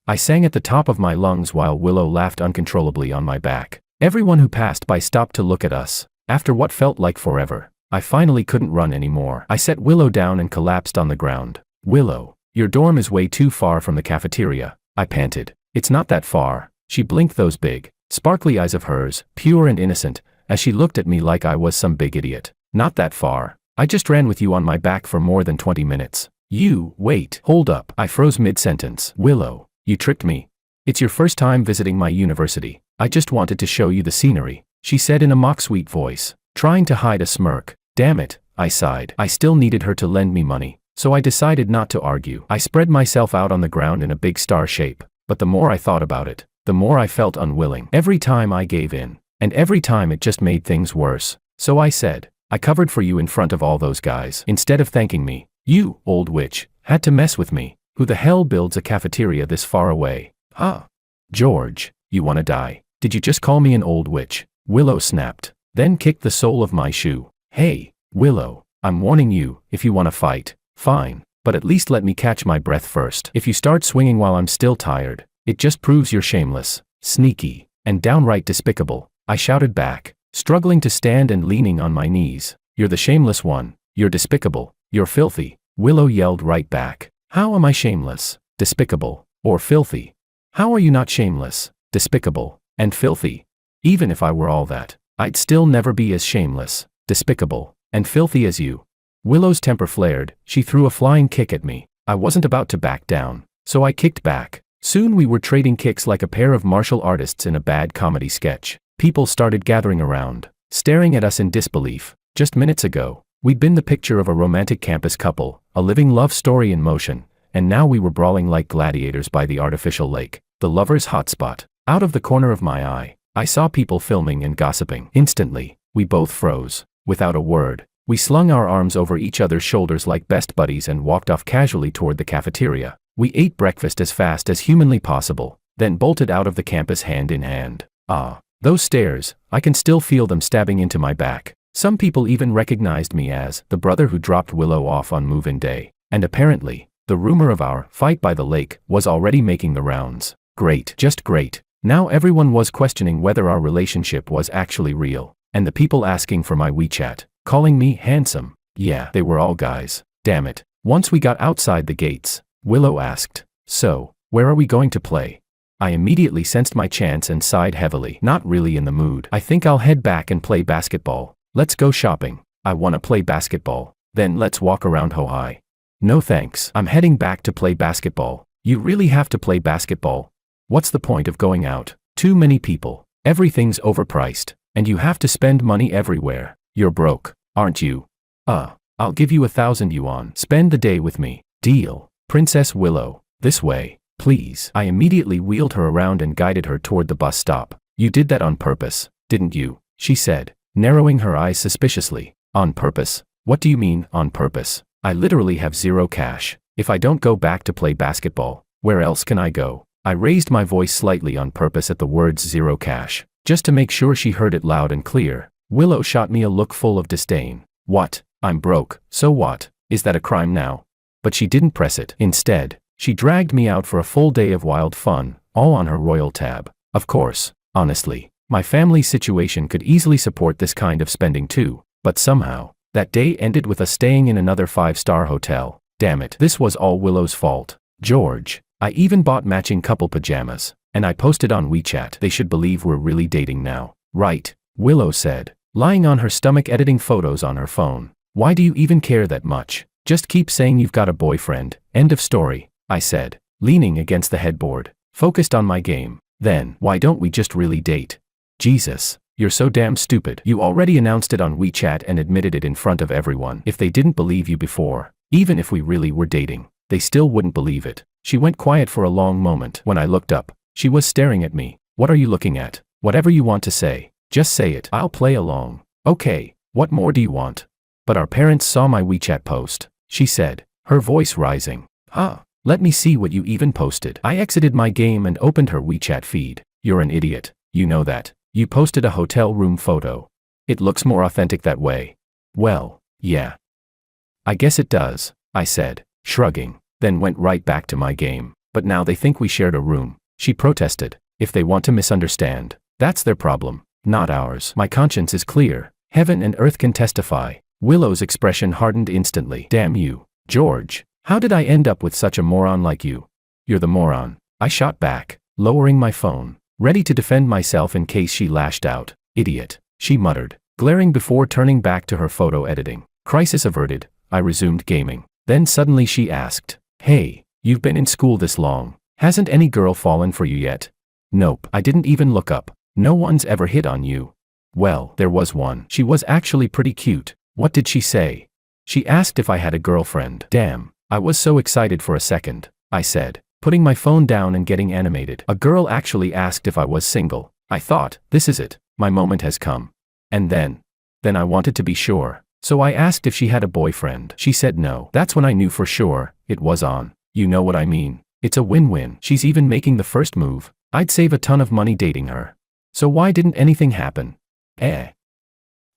Speaker 1: I sang at the top of my lungs while Willow laughed uncontrollably on my back. Everyone who passed by stopped to look at us. After what felt like forever, I finally couldn't run anymore. I set Willow down and collapsed on the ground. Willow, your dorm is way too far from the cafeteria, I panted. It's not that far. She blinked those big, sparkly eyes of hers, pure and innocent, as she looked at me like I was some big idiot. Not that far. I just ran with you on my back for more than 20 minutes. Wait, hold up. I froze mid-sentence. Willow, you tricked me. It's your first time visiting my university. I just wanted to show you the scenery, she said in a mock-sweet voice, trying to hide a smirk. Damn it, I sighed. I still needed her to lend me money, so I decided not to argue. I spread myself out on the ground in a big star shape, but the more I thought about it, the more I felt unwilling. Every time I gave in, and every time it just made things worse. So I said, I covered for you in front of all those guys. Instead of thanking me, you, old witch, had to mess with me. Who the hell builds a cafeteria this far away? George, you wanna die? Did you just call me an old witch? Willow snapped, then kicked the sole of my shoe. Hey, Willow, I'm warning you, if you wanna fight, fine, but at least let me catch my breath first. If you start swinging while I'm still tired, it just proves you're shameless, sneaky, and downright despicable, I shouted back, struggling to stand and leaning on my knees. You're the shameless one, you're despicable, you're filthy, Willow yelled right back. How am I shameless, despicable, or filthy? How are you not shameless, despicable, and filthy? Even if I were all that, I'd still never be as shameless, despicable, and filthy as you. Willow's temper flared. She threw a flying kick at me. I wasn't about to back down, so I kicked back. Soon we were trading kicks like a pair of martial artists in a bad comedy sketch. People started gathering around, staring at us in disbelief. Just minutes ago, we'd been the picture of a romantic campus couple, a living love story in motion, and now we were brawling like gladiators by the artificial lake, the lovers' hotspot. Out of the corner of my eye, I saw people filming and gossiping. Instantly, we both froze. Without a word, we slung our arms over each other's shoulders like best buddies and walked off casually toward the cafeteria. We ate breakfast as fast as humanly possible, then bolted out of the campus hand in hand. Those stairs, I can still feel them stabbing into my back. Some people even recognized me as the brother who dropped Willow off on move-in day. And apparently, the rumor of our fight by the lake was already making the rounds. Great, just great. Now everyone was questioning whether our relationship was actually real. And the people asking for my WeChat, calling me handsome. Yeah, they were all guys. Damn it. Once we got outside the gates, Willow asked, so, where are we going to play? I immediately sensed my chance and sighed heavily. Not really in the mood. I think I'll head back and play basketball. Let's go shopping. I wanna play basketball. Then let's walk around Hohai. No thanks. I'm heading back to play basketball. You really have to play basketball? What's the point of going out? Too many people. Everything's overpriced. And you have to spend money everywhere. You're broke, aren't you? I'll give you 1,000 yuan. Spend the day with me. Deal. Princess Willow, this way, please. I immediately wheeled her around and guided her toward the bus stop. You did that on purpose, didn't you? She said, narrowing her eyes suspiciously. On purpose? What do you mean, on purpose? I literally have zero cash. If I don't go back to play basketball, where else can I go? I raised my voice slightly on purpose at the words zero cash, just to make sure she heard it loud and clear. Willow shot me a look full of disdain. What? I'm broke, so what? Is that a crime now? But she didn't press it. Instead, she dragged me out for a full day of wild fun, all on her royal tab. Of course, honestly, my family's situation could easily support this kind of spending too, but somehow, that day ended with us staying in another 5-star hotel. Damn it, this was all Willow's fault. George, I even bought matching couple pajamas, and I posted on WeChat. They should believe we're really dating now. Right, Willow said, lying on her stomach editing photos on her phone. Why do you even care that much? Just keep saying you've got a boyfriend. End of story, I said, leaning against the headboard, focused on my game. Then, why don't we just really date? Jesus, you're so damn stupid. You already announced it on WeChat and admitted it in front of everyone. If they didn't believe you before, even if we really were dating, they still wouldn't believe it. She went quiet for a long moment. When I looked up, she was staring at me. What are you looking at? Whatever you want to say, just say it. I'll play along. Okay, what more do you want? But our parents saw my WeChat post, she said, her voice rising. Let me see what you even posted. I exited my game and opened her WeChat feed. You're an idiot, you know that. You posted a hotel room photo. It looks more authentic that way. Well, yeah. I guess it does, I said, shrugging, then went right back to my game. But now they think we shared a room. She protested. If they want to misunderstand, that's their problem, not ours. My conscience is clear. Heaven and earth can testify. Willow's expression hardened instantly. Damn you, George. How did I end up with such a moron like you? You're the moron. I shot back, lowering my phone, ready to defend myself in case she lashed out. Idiot, she muttered, glaring before turning back to her photo editing. Crisis averted, I resumed gaming. Then suddenly she asked, "Hey, you've been in school this long. Hasn't any girl fallen for you yet?" Nope, I didn't even look up. No one's ever hit on you. Well, there was one. She was actually pretty cute. What did she say? She asked if I had a girlfriend. Damn, I was so excited for a second, I said, putting my phone down and getting animated. A girl actually asked if I was single. I thought, this is it. My moment has come. And then I wanted to be sure. So I asked if she had a boyfriend. She said no. That's when I knew for sure it was on. You know what I mean? It's a win-win. She's even making the first move. I'd save a ton of money dating her. So why didn't anything happen? I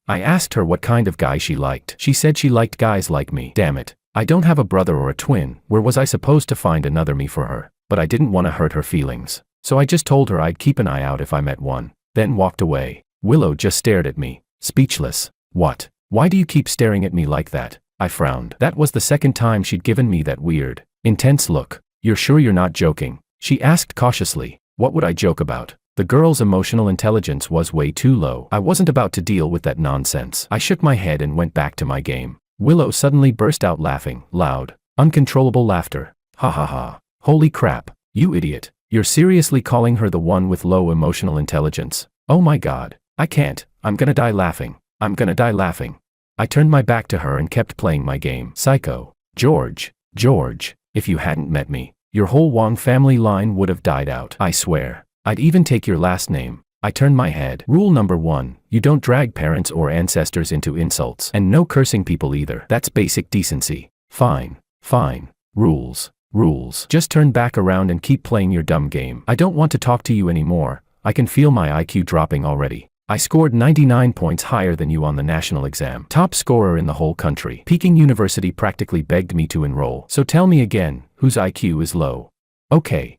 Speaker 1: asked her what kind of guy she liked. She said she liked guys like me. Damn it. I don't have a brother or a twin. Where was I supposed to find another me for her? But I didn't want to hurt her feelings. So I just told her I'd keep an eye out if I met one. Then walked away. Willow just stared at me, speechless. What? Why do you keep staring at me like that? I frowned. That was the second time she'd given me that weird, intense look. You're sure you're not joking? She asked cautiously. What would I joke about? The girl's emotional intelligence was way too low. I wasn't about to deal with that nonsense. I shook my head and went back to my game. Willow suddenly burst out laughing, loud, uncontrollable laughter. Ha ha ha. Holy crap, you idiot. You're seriously calling her the one with low emotional intelligence? Oh my god. I can't. I'm gonna die laughing. I'm gonna die laughing. I turned my back to her and kept playing my game. Psycho. George, if you hadn't met me, your whole Wong family line would have died out. I swear. I'd even take your last name. I turned my head. Rule number 1, you don't drag parents or ancestors into insults. And no cursing people either. That's basic decency. Fine. Rules. Just turn back around and keep playing your dumb game. I don't want to talk to you anymore. I can feel my IQ dropping already. I scored 99 points higher than you on the national exam. Top scorer in the whole country. Peking University practically begged me to enroll. So tell me again, whose IQ is low? Okay,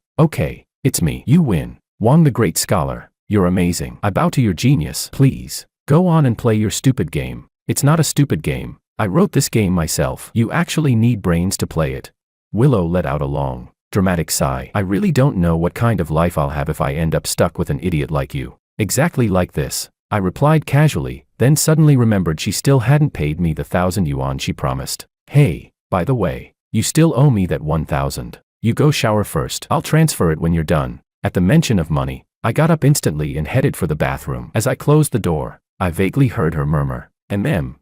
Speaker 1: it's me. You win. Wong the great scholar. You're amazing. I bow to your genius. Please, go on and play your stupid game. It's not a stupid game. I wrote this game myself. You actually need brains to play it. Willow let out a long, dramatic sigh. I really don't know what kind of life I'll have if I end up stuck with an idiot like you. Exactly like this, I replied casually, then suddenly remembered she still hadn't paid me the 1,000 yuan she promised. Hey, by the way, you still owe me that 1,000. You go shower first. I'll transfer it when you're done. At the mention of money, I got up instantly and headed for the bathroom. As I closed the door, I vaguely heard her murmur,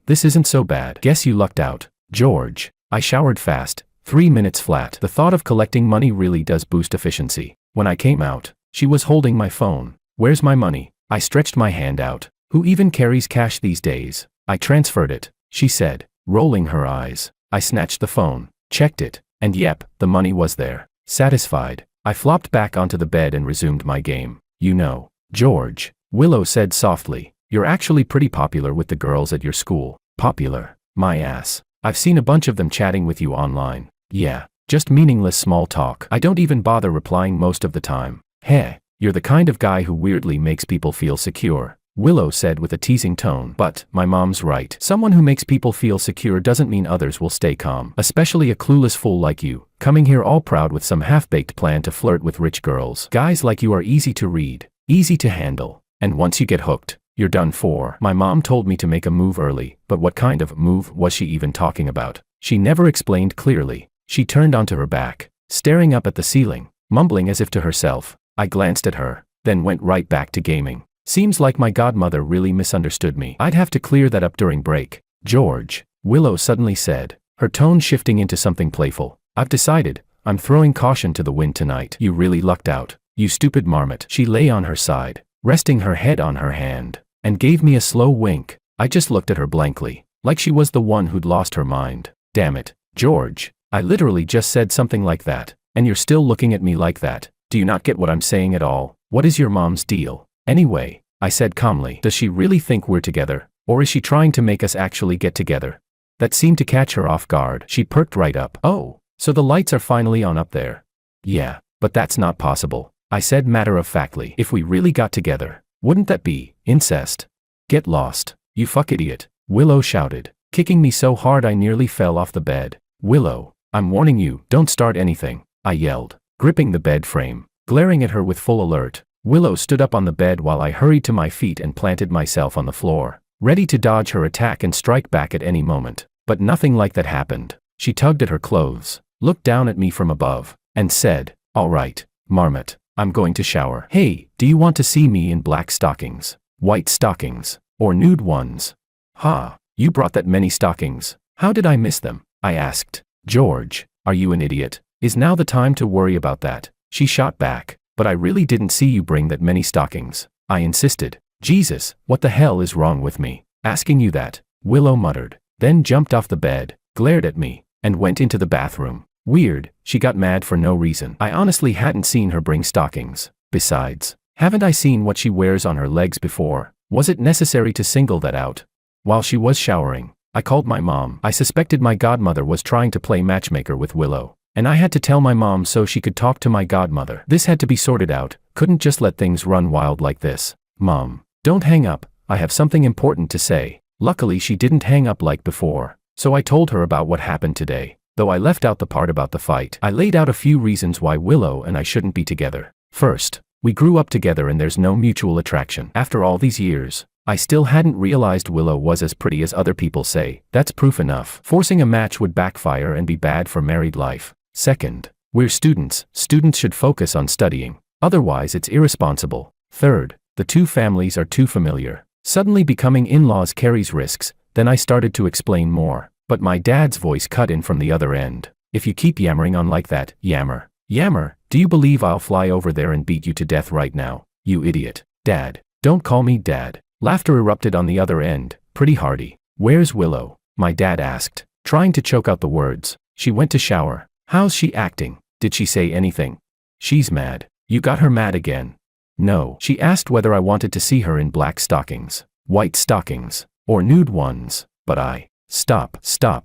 Speaker 1: this isn't so bad. Guess you lucked out, George. I showered fast, 3 minutes flat. The thought of collecting money really does boost efficiency. When I came out, she was holding my phone. Where's my money? I stretched my hand out. Who even carries cash these days? I transferred it, she said, rolling her eyes. I snatched the phone, checked it, and yep, the money was there. Satisfied, I flopped back onto the bed and resumed my game. You know, George, Willow said softly, you're actually pretty popular with the girls at your school. Popular? My ass. I've seen a bunch of them chatting with you online. Yeah, just meaningless small talk. I don't even bother replying most of the time. Heh. You're the kind of guy who weirdly makes people feel secure, Willow said with a teasing tone. But, my mom's right. Someone who makes people feel secure doesn't mean others will stay calm. Especially a clueless fool like you, coming here all proud with some half-baked plan to flirt with rich girls. Guys like you are easy to read, easy to handle, and once you get hooked, you're done for. My mom told me to make a move early, but what kind of move was she even talking about? She never explained clearly. She turned onto her back, staring up at the ceiling, mumbling as if to herself. I glanced at her, then went right back to gaming. Seems like my godmother really misunderstood me. I'd have to clear that up during break. George, Willow suddenly said, her tone shifting into something playful. I've decided, I'm throwing caution to the wind tonight. You really lucked out, you stupid marmot. She lay on her side, resting her head on her hand, and gave me a slow wink. I just looked at her blankly, like she was the one who'd lost her mind. Damn it, George, I literally just said something like that, and you're still looking at me like that. Do you not get what I'm saying at all? What is your mom's deal? Anyway, I said calmly, does she really think we're together, or is she trying to make us actually get together? That seemed to catch her off guard. She perked right up. Oh, so the lights are finally on up there. Yeah, But that's not possible, I said matter-of-factly. If we really got together, wouldn't that be incest? Get lost, you fuck idiot, Willow shouted, kicking me so hard I nearly fell off the bed. Willow, I'm warning you, don't start anything, I yelled, gripping the bed frame, glaring at her with full alert. Willow stood up on the bed while I hurried to my feet and planted myself on the floor, ready to dodge her attack and strike back at any moment. But nothing like that happened. She tugged at her clothes, looked down at me from above, and said, "All right, Marmot, I'm going to shower. Hey, do you want to see me in black stockings, white stockings, or nude ones?" "Ha, you brought that many stockings. How did I miss them?" I asked. "George, are you an idiot? Is now the time to worry about that?" She shot back. "But I really didn't see you bring that many stockings," I insisted. "Jesus, what the hell is wrong with me, asking you that?" Willow muttered, then jumped off the bed, glared at me, and went into the bathroom. Weird, she got mad for no reason. I honestly hadn't seen her bring stockings. Besides, haven't I seen what she wears on her legs before? Was it necessary to single that out? While she was showering, I called my mom. I suspected my godmother was trying to play matchmaker with Willow, and I had to tell my mom so she could talk to my godmother. This had to be sorted out, couldn't just let things run wild like this. "Mom, don't hang up, I have something important to say." Luckily she didn't hang up like before, so I told her about what happened today. Though I left out the part about the fight, I laid out a few reasons why Willow and I shouldn't be together. First, we grew up together and there's no mutual attraction. After all these years, I still hadn't realized Willow was as pretty as other people say. That's proof enough. Forcing a match would backfire and be bad for married life. Second, we're students. Students should focus on studying. Otherwise it's irresponsible. Third, the two families are too familiar. Suddenly becoming in-laws carries risks. Then I started to explain more, but my dad's voice cut in from the other end. "If you keep yammering on like that, yammer. Yammer, do you believe I'll fly over there and beat you to death right now, you idiot?" "Dad, don't call me Dad." Laughter erupted on the other end, pretty hearty. "Where's Willow?" my dad asked, trying to choke out the words. "She went to shower." "How's she acting? Did she say anything?" "She's mad." "You got her mad again?" "No." "She asked whether I wanted to see her in black stockings, white stockings, or nude ones, but I..." Stop.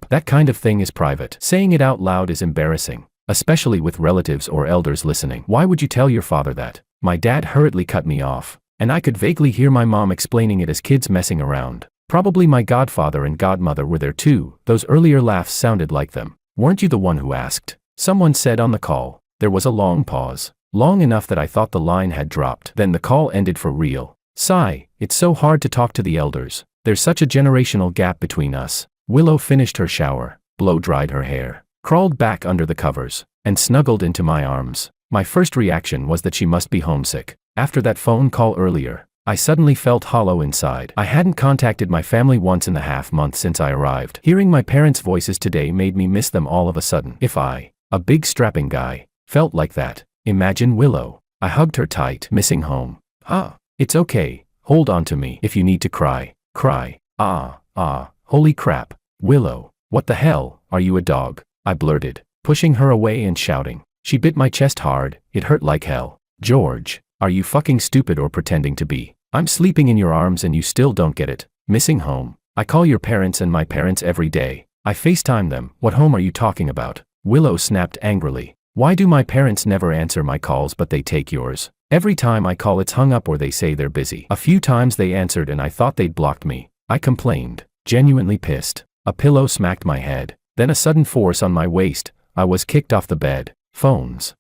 Speaker 1: That kind of thing is private. Saying it out loud is embarrassing, especially with relatives or elders listening. Why would you tell your father that?" My dad hurriedly cut me off, and I could vaguely hear my mom explaining it as kids messing around. Probably my godfather and godmother were there too. Those earlier laughs sounded like them. "Weren't you the one who asked?" someone said on the call. There was a long pause, long enough that I thought the line had dropped. Then the call ended for real. Sigh, it's so hard to talk to the elders. There's such a generational gap between us. Willow finished her shower, blow-dried her hair, crawled back under the covers, and snuggled into my arms. My first reaction was that she must be homesick. After that phone call earlier, I suddenly felt hollow inside. I hadn't contacted my family once in the half-month since I arrived. Hearing my parents' voices today made me miss them all of a sudden. If I, a big strapping guy, felt like that, imagine Willow. I hugged her tight. "Missing home. Ah, it's okay, hold on to me. If you need to cry, cry. Holy crap. Willow, what the hell, are you a dog?" I blurted, pushing her away and shouting. She bit my chest hard, it hurt like hell. "George, are you fucking stupid or pretending to be? I'm sleeping in your arms and you still don't get it. Missing home. I call your parents and my parents every day. I FaceTime them. What home are you talking about?" Willow snapped angrily. "Why do my parents never answer my calls but they take yours? Every time I call it's hung up or they say they're busy. A few times they answered and I thought they'd blocked me." I complained, genuinely pissed. A pillow smacked my head, then a sudden force on my waist. I was kicked off the bed. Phones.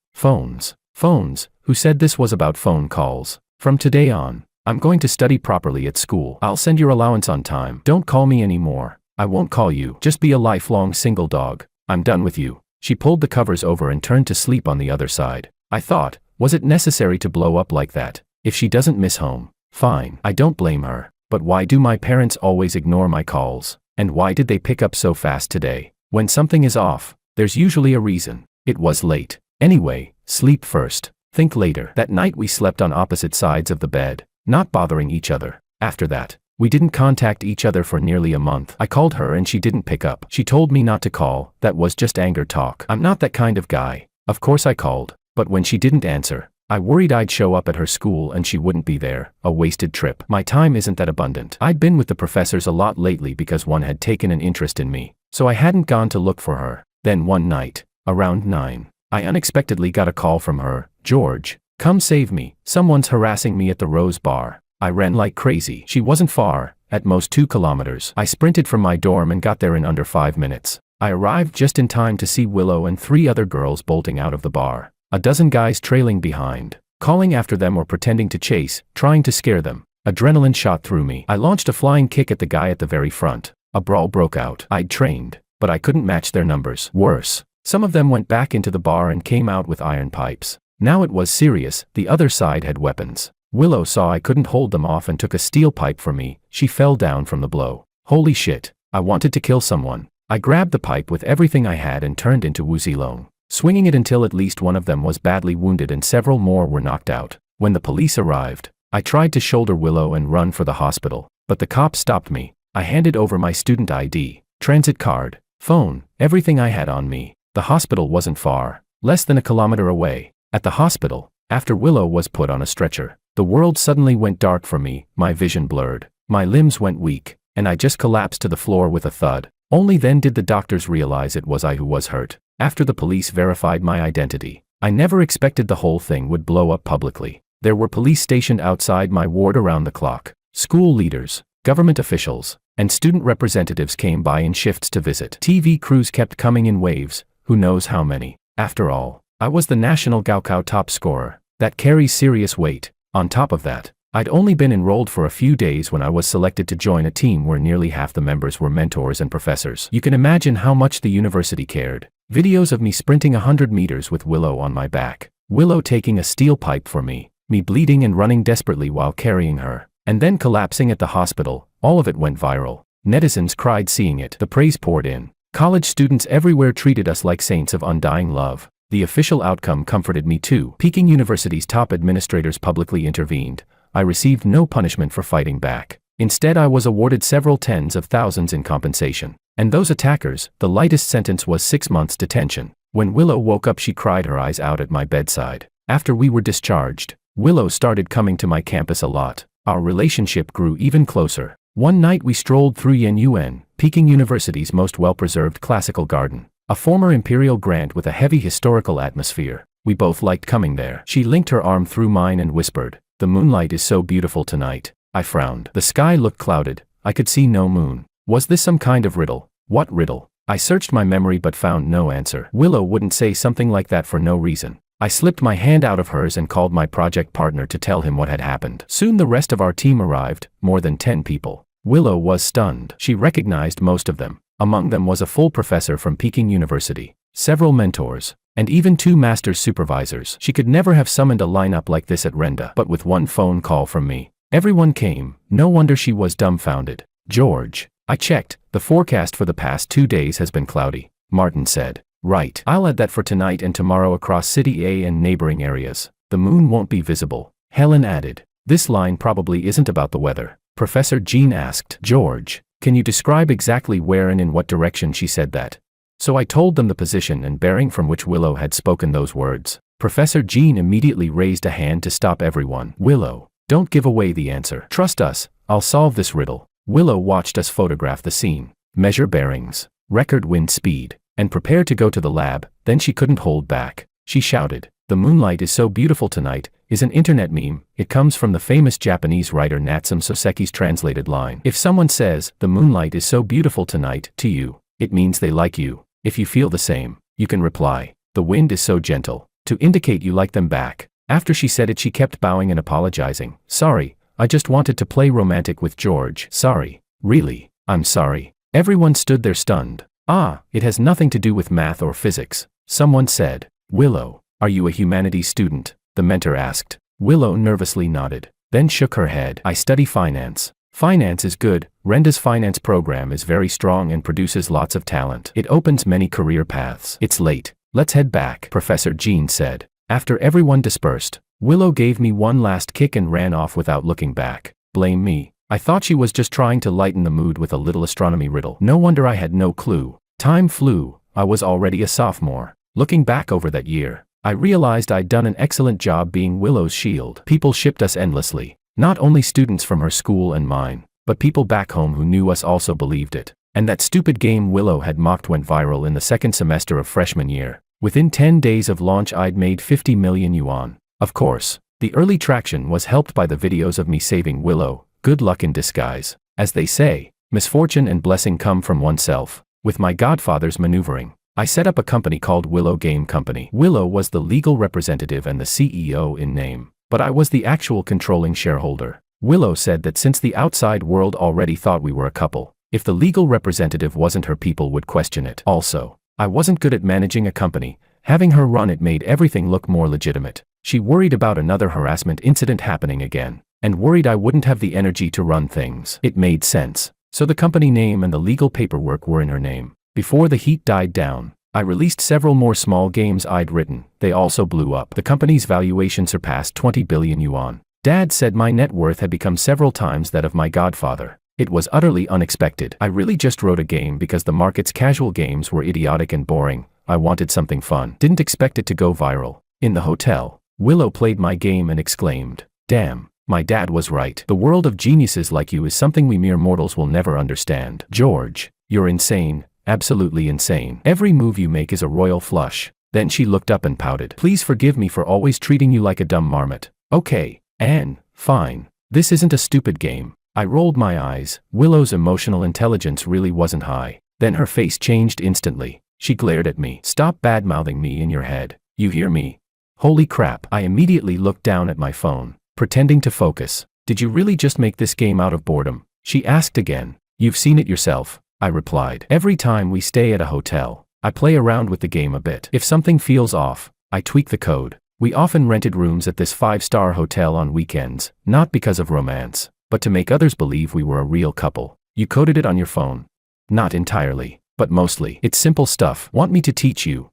Speaker 1: Who said this was about phone calls? From today on, I'm going to study properly at school. I'll send your allowance on time. Don't call me anymore. I won't call you. Just be a lifelong single dog. I'm done with you. She pulled the covers over and turned to sleep on the other side. I thought, was it necessary to blow up like that? If she doesn't miss home, fine. I don't blame her. But why do my parents always ignore my calls? And why did they pick up so fast today? When something is off, there's usually a reason. It was late. Anyway, sleep first. Think later. That night we slept on opposite sides of the bed, not bothering each other. After that, we didn't contact each other for nearly a month. I called her and she didn't pick up. She told me not to call. That was just anger talk. I'm not that kind of guy. Of course I called, but when she didn't answer, I worried I'd show up at her school and she wouldn't be there. A wasted trip. My time isn't that abundant. I'd been with the professors a lot lately because one had taken an interest in me, so I hadn't gone to look for her. Then one night, around 9, I unexpectedly got a call from her. "George, come save me, someone's harassing me at the Rose Bar." I ran like crazy. She wasn't far, at most 2 kilometers. I sprinted from my dorm and got there in under 5 minutes. I arrived just in time to see Willow and 3 other girls bolting out of the bar. A dozen guys trailing behind, calling after them or pretending to chase, trying to scare them. Adrenaline shot through me. I launched a flying kick at the guy at the very front. A brawl broke out. I'd trained, but I couldn't match their numbers. Worse, some of them went back into the bar and came out with iron pipes. Now it was serious. The other side had weapons. Willow saw I couldn't hold them off and took a steel pipe from me. She fell down from the blow. Holy shit, I wanted to kill someone. I grabbed the pipe with everything I had and turned into Wuzilong, swinging it until at least one of them was badly wounded and several more were knocked out. When the police arrived, I tried to shoulder Willow and run for the hospital, but the cops stopped me. I handed over my student ID, transit card, phone, everything I had on me. The hospital wasn't far, less than a kilometer away. At the hospital, after Willow was put on a stretcher, the world suddenly went dark for me, my vision blurred, my limbs went weak, and I just collapsed to the floor with a thud. Only then did the doctors realize it was I who was hurt. After the police verified my identity, I never expected the whole thing would blow up publicly. There were police stationed outside my ward around the clock. School leaders, government officials, and student representatives came by in shifts to visit. TV crews kept coming in waves, who knows how many. After all, I was the national Gaokao top scorer. That carries serious weight. On top of that, I'd only been enrolled for a few days when I was selected to join a team where nearly half the members were mentors and professors. You can imagine how much the university cared. Videos of me sprinting 100 meters with Willow on my back, Willow taking a steel pipe for me bleeding and running desperately while carrying her, and then collapsing at the hospital. All of it went viral. Netizens cried seeing it. The praise poured in. College students everywhere treated us like saints of undying love. The official outcome comforted me too. Peking University's top administrators publicly intervened. I received no punishment for fighting back. Instead, I was awarded several tens of thousands in compensation. And those attackers, the lightest sentence was 6 months detention. When Willow woke up, she cried her eyes out at my bedside. After we were discharged, Willow started coming to my campus a lot. Our relationship grew even closer. One night we strolled through Yenyuan, Peking University's most well-preserved classical garden, a former imperial grant with a heavy historical atmosphere. We both liked coming there. She linked her arm through mine and whispered, "The moonlight is so beautiful tonight." I frowned. The sky looked clouded. I could see no moon. Was this some kind of riddle? What riddle? I searched my memory but found no answer. Willow wouldn't say something like that for no reason. I slipped my hand out of hers and called my project partner to tell him what had happened. Soon the rest of our team arrived, more than 10 people. Willow was stunned. She recognized most of them. Among them was a full professor from Peking University, several mentors, and even 2 master's supervisors. She could never have summoned a lineup like this at Renda. But with one phone call from me, everyone came. No wonder she was dumbfounded. "George," I checked, "the forecast for the past 2 days has been cloudy." Martin said, "Right. I'll add that for tonight and tomorrow across City A and neighboring areas. The moon won't be visible." Helen added, "This line probably isn't about the weather." Professor Jean asked, "George, can you describe exactly where and in what direction she said that?" So I told them the position and bearing from which Willow had spoken those words. Professor Jean immediately raised a hand to stop everyone. "Willow, don't give away the answer. Trust us, I'll solve this riddle." Willow watched us photograph the scene, measure bearings, record wind speed, and prepare to go to the lab. Then she couldn't hold back. She shouted, "The moonlight is so beautiful tonight," is an internet meme. It comes from the famous Japanese writer Natsume Soseki's translated line. If someone says, "The moonlight is so beautiful tonight," to you, it means they like you. If you feel the same, you can reply, "The wind is so gentle," to indicate you like them back. After she said it, she kept bowing and apologizing. "Sorry, I just wanted to play romantic with George." "Sorry, really, I'm sorry." Everyone stood there stunned. "Ah, it has nothing to do with math or physics," someone said. "Willow, are you a humanities student?" the mentor asked. Willow nervously nodded, then shook her head. "I study finance." "Finance is good. Renda's finance program is very strong and produces lots of talent. It opens many career paths." "It's late. Let's head back," Professor Jean said. After everyone dispersed, Willow gave me one last kick and ran off without looking back. Blame me. I thought she was just trying to lighten the mood with a little astronomy riddle. No wonder I had no clue. Time flew. I was already a sophomore. Looking back over that year, I realized I'd done an excellent job being Willow's shield. People shipped us endlessly. Not only students from her school and mine, but people back home who knew us also believed it. And that stupid game Willow had mocked went viral in the second semester of freshman year. Within 10 days of launch I'd made 50 million yuan. Of course, the early traction was helped by the videos of me saving Willow. Good luck in disguise. As they say, misfortune and blessing come from oneself. With my godfather's maneuvering, I set up a company called Willow Game Company. Willow was the legal representative and the CEO in name, but I was the actual controlling shareholder. Willow said that since the outside world already thought we were a couple, if the legal representative wasn't her, people would question it. Also, I wasn't good at managing a company. Having her run it made everything look more legitimate. She worried about another harassment incident happening again, and worried I wouldn't have the energy to run things. It made sense. So the company name and the legal paperwork were in her name. Before the heat died down, I released several more small games I'd written. They also blew up. The company's valuation surpassed 20 billion yuan. Dad said my net worth had become several times that of my godfather. It was utterly unexpected. I really just wrote a game because the market's casual games were idiotic and boring. I wanted something fun. Didn't expect it to go viral. In the hotel, Willow played my game and exclaimed, "Damn, my dad was right. The world of geniuses like you is something we mere mortals will never understand. George, you're insane, absolutely insane. Every move you make is a royal flush." Then she looked up and pouted. "Please forgive me for always treating you like a dumb marmot." "Okay, Anne, fine. This isn't a stupid game." I rolled my eyes. Willow's emotional intelligence really wasn't high. Then her face changed instantly. She glared at me. "Stop bad-mouthing me in your head. You hear me?" Holy crap. I immediately looked down at my phone, pretending to focus. "Did you really just make this game out of boredom?" she asked again. "You've seen it yourself," I replied. "Every time we stay at a hotel, I play around with the game a bit. If something feels off, I tweak the code." We often rented rooms at this 5-star hotel on weekends, not because of romance, but to make others believe we were a real couple. "You coded it on your phone?" "Not entirely, but mostly. It's simple stuff. Want me to teach you?"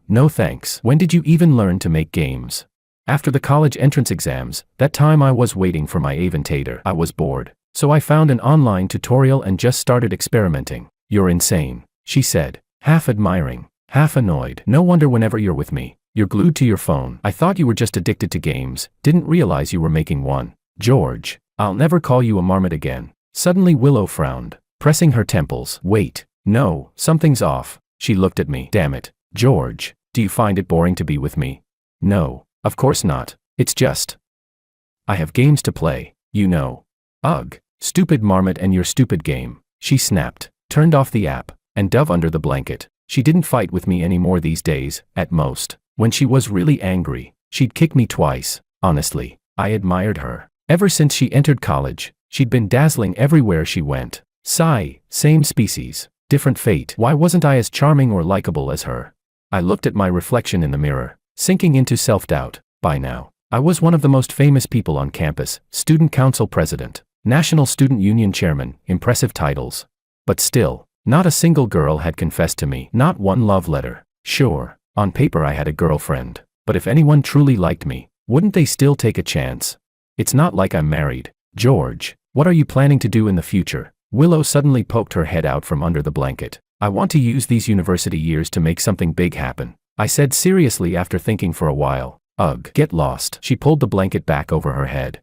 Speaker 1: No thanks. "When did you even learn to make games?" "After the college entrance exams. That time I was waiting for my aventator. I was bored, so I found an online tutorial and just started experimenting." "You're insane," she said, half admiring, half annoyed. "No wonder whenever you're with me, you're glued to your phone. I thought you were just addicted to games, didn't realize you were making one." "George, I'll never call you a marmot again." Suddenly Willow frowned, pressing her temples. "Wait, no, something's off." She looked at me. "Damn it, George, do you find it boring to be with me?" "No, of course not. It's just I have games to play, you know." "Ugh, stupid marmot and your stupid game," she snapped, turned off the app, and dove under the blanket. She didn't fight with me anymore these days. At most, when she was really angry, she'd kick me twice. Honestly, I admired her. Ever since she entered college, she'd been dazzling everywhere she went. Sigh, same species, different fate. Why wasn't I as charming or likable as her? I looked at my reflection in the mirror, sinking into self-doubt. By now, I was one of the most famous people on campus, student council president, National Student Union chairman, impressive titles. But still, not a single girl had confessed to me, not one love letter. Sure, on paper I had a girlfriend, but if anyone truly liked me, wouldn't they still take a chance? It's not like I'm married. "George, what are you planning to do in the future?" Willow suddenly poked her head out from under the blanket. "I want to use these university years to make something big happen," I said seriously after thinking for a while. "Ugh, get lost." She pulled the blanket back over her head.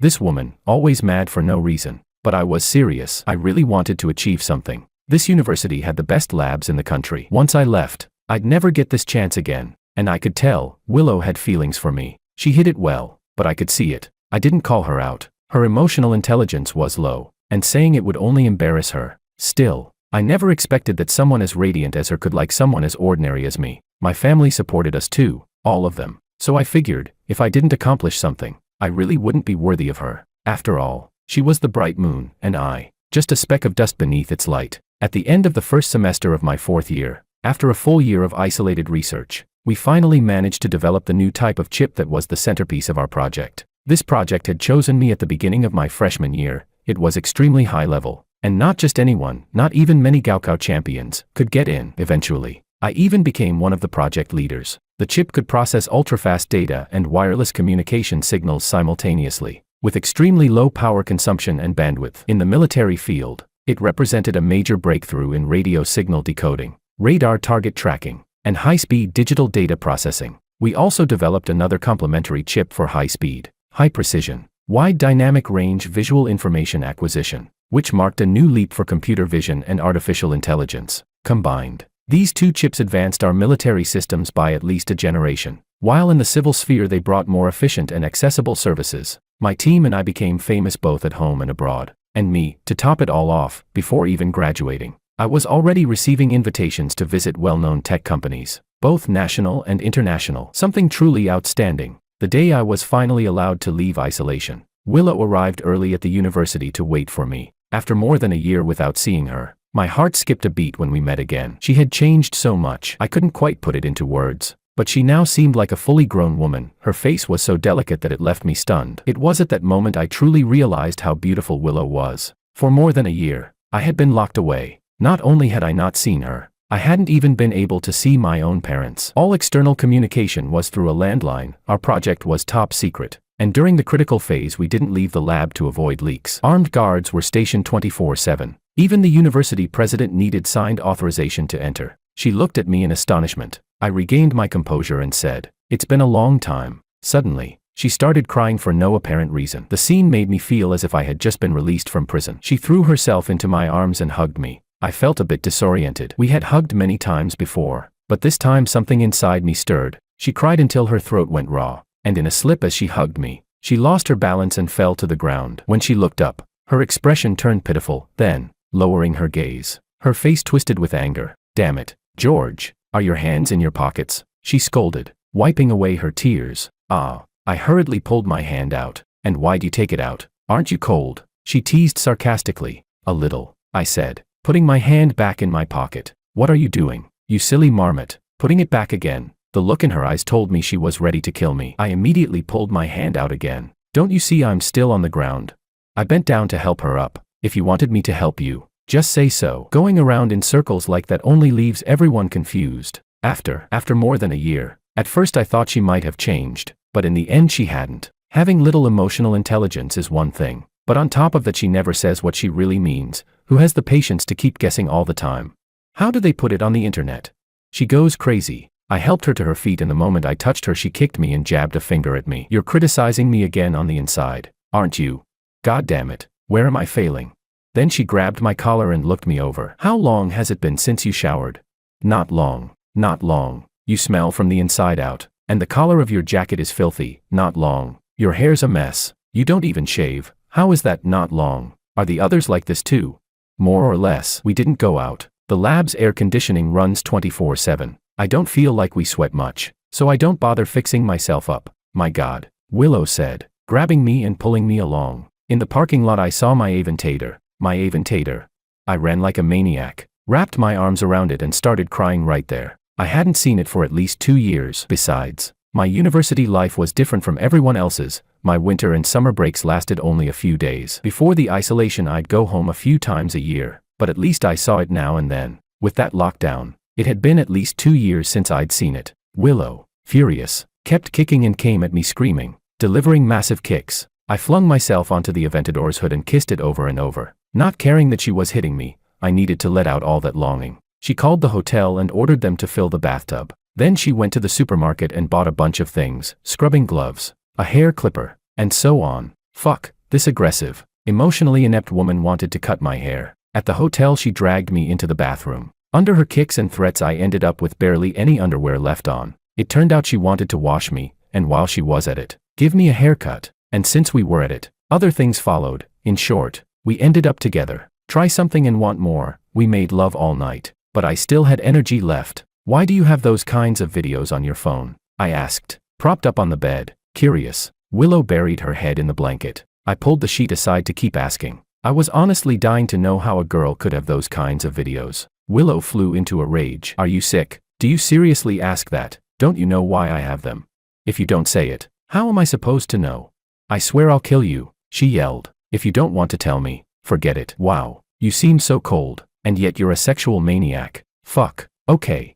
Speaker 1: This woman, always mad for no reason. But I was serious. I really wanted to achieve something. This university had the best labs in the country. Once I left, I'd never get this chance again. And I could tell, Willow had feelings for me. She hid it well, but I could see it. I didn't call her out. Her emotional intelligence was low, and saying it would only embarrass her. Still, I never expected that someone as radiant as her could like someone as ordinary as me. My family supported us too, all of them. So I figured, if I didn't accomplish something, I really wouldn't be worthy of her. After all, she was the bright moon, and I, just a speck of dust beneath its light. At the end of the first semester of my 4th year, after a full year of isolated research, we finally managed to develop the new type of chip that was the centerpiece of our project. This project had chosen me at the beginning of my freshman year. It was extremely high level, and not just anyone, not even many Gaokao champions, could get in. Eventually, I even became one of the project leaders. The chip could process ultra-fast data and wireless communication signals simultaneously, with extremely low power consumption and bandwidth. In the military field, it represented a major breakthrough in radio signal decoding, radar target tracking, and high-speed digital data processing. We also developed another complementary chip for high-speed, high-precision, wide dynamic range visual information acquisition, which marked a new leap for computer vision and artificial intelligence. Combined, These two chips advanced our military systems by at least a generation. While in the civil sphere they brought more efficient and accessible services, my team and I became famous both at home and abroad. And me, to top it all off, before even graduating, I was already receiving invitations to visit well-known tech companies, both national and international. Something truly outstanding. The day I was finally allowed to leave isolation, Willow arrived early at the university to wait for me. After more than a year without seeing her, my heart skipped a beat when we met again. She had changed so much, I couldn't quite put it into words. But she now seemed like a fully grown woman. Her face was so delicate that it left me stunned. It was at that moment I truly realized how beautiful Willow was. For more than a year, I had been locked away. Not only had I not seen her, I hadn't even been able to see my own parents. All external communication was through a landline. Our project was top secret. And during the critical phase we didn't leave the lab to avoid leaks. Armed guards were stationed 24/7. Even the university president needed signed authorization to enter. She looked at me in astonishment. I regained my composure and said, "It's been a long time." Suddenly, she started crying for no apparent reason. The scene made me feel as if I had just been released from prison. She threw herself into my arms and hugged me. I felt a bit disoriented. We had hugged many times before, but this time something inside me stirred. She cried until her throat went raw, and in a slip as she hugged me, she lost her balance and fell to the ground. When she looked up, her expression turned pitiful. Then, lowering her gaze, her face twisted with anger. "Damn it, George, are your hands in your pockets?" she scolded, wiping away her tears. "Ah." I hurriedly pulled my hand out. "And why'd you take it out? Aren't you cold?" she teased sarcastically. "A little," I said, putting my hand back in my pocket. "What are you doing, you silly marmot?" Putting it back again. The look in her eyes told me she was ready to kill me. I immediately pulled my hand out again. "Don't you see I'm still on the ground?" I bent down to help her up. "If you wanted me to help you, just say so." Going around in circles like that only leaves everyone confused. After more than a year, at first I thought she might have changed, but in the end she hadn't. Having little emotional intelligence is one thing, but on top of that she never says what she really means. Who has the patience to keep guessing all the time? How do they put it on the internet? She goes crazy. I helped her to her feet and the moment I touched her she kicked me and jabbed a finger at me. "You're criticizing me again on the inside, aren't you? God damn it, where am I failing?" Then she grabbed my collar and looked me over. "How long has it been since you showered?" "Not long, not long. You smell from the inside out, and the collar of your jacket is filthy." "Not long. Your hair's a mess. You don't even shave." "How is that not long? Are the others like this too?" "More or less. We didn't go out. The lab's air conditioning runs 24/7. I don't feel like we sweat much, so I don't bother fixing myself up." "My God," Willow said, grabbing me and pulling me along. "In the parking lot I saw my aventator. My aventator." I ran like a maniac, wrapped my arms around it and started crying right there. I hadn't seen it for at least 2 years. Besides, my university life was different from everyone else's. My winter and summer breaks lasted only a few days. Before the isolation I'd go home a few times a year, but at least I saw it now and then. With that lockdown, it had been at least 2 years since I'd seen it. Willow, furious, kept kicking and came at me screaming, delivering massive kicks. I flung myself onto the Aventador's hood and kissed it over and over. Not caring that she was hitting me, I needed to let out all that longing. She called the hotel and ordered them to fill the bathtub. Then she went to the supermarket and bought a bunch of things, scrubbing gloves, a hair clipper, and so on. Fuck, this aggressive, emotionally inept woman wanted to cut my hair. At the hotel she dragged me into the bathroom. Under her kicks and threats I ended up with barely any underwear left on. It turned out she wanted to wash me, and while she was at it, give me a haircut. And since we were at it, other things followed. In short, we ended up together. Try something and want more. We made love all night. But I still had energy left. "Why do you have those kinds of videos on your phone?" I asked, propped up on the bed, curious. Willow buried her head in the blanket. I pulled the sheet aside to keep asking. I was honestly dying to know how a girl could have those kinds of videos. Willow flew into a rage. "Are you sick? Do you seriously ask that? Don't you know why I have them? If you don't say it, how am I supposed to know? I swear I'll kill you," she yelled. "If you don't want to tell me, forget it." "Wow, you seem so cold, and yet you're a sexual maniac." "Fuck, okay,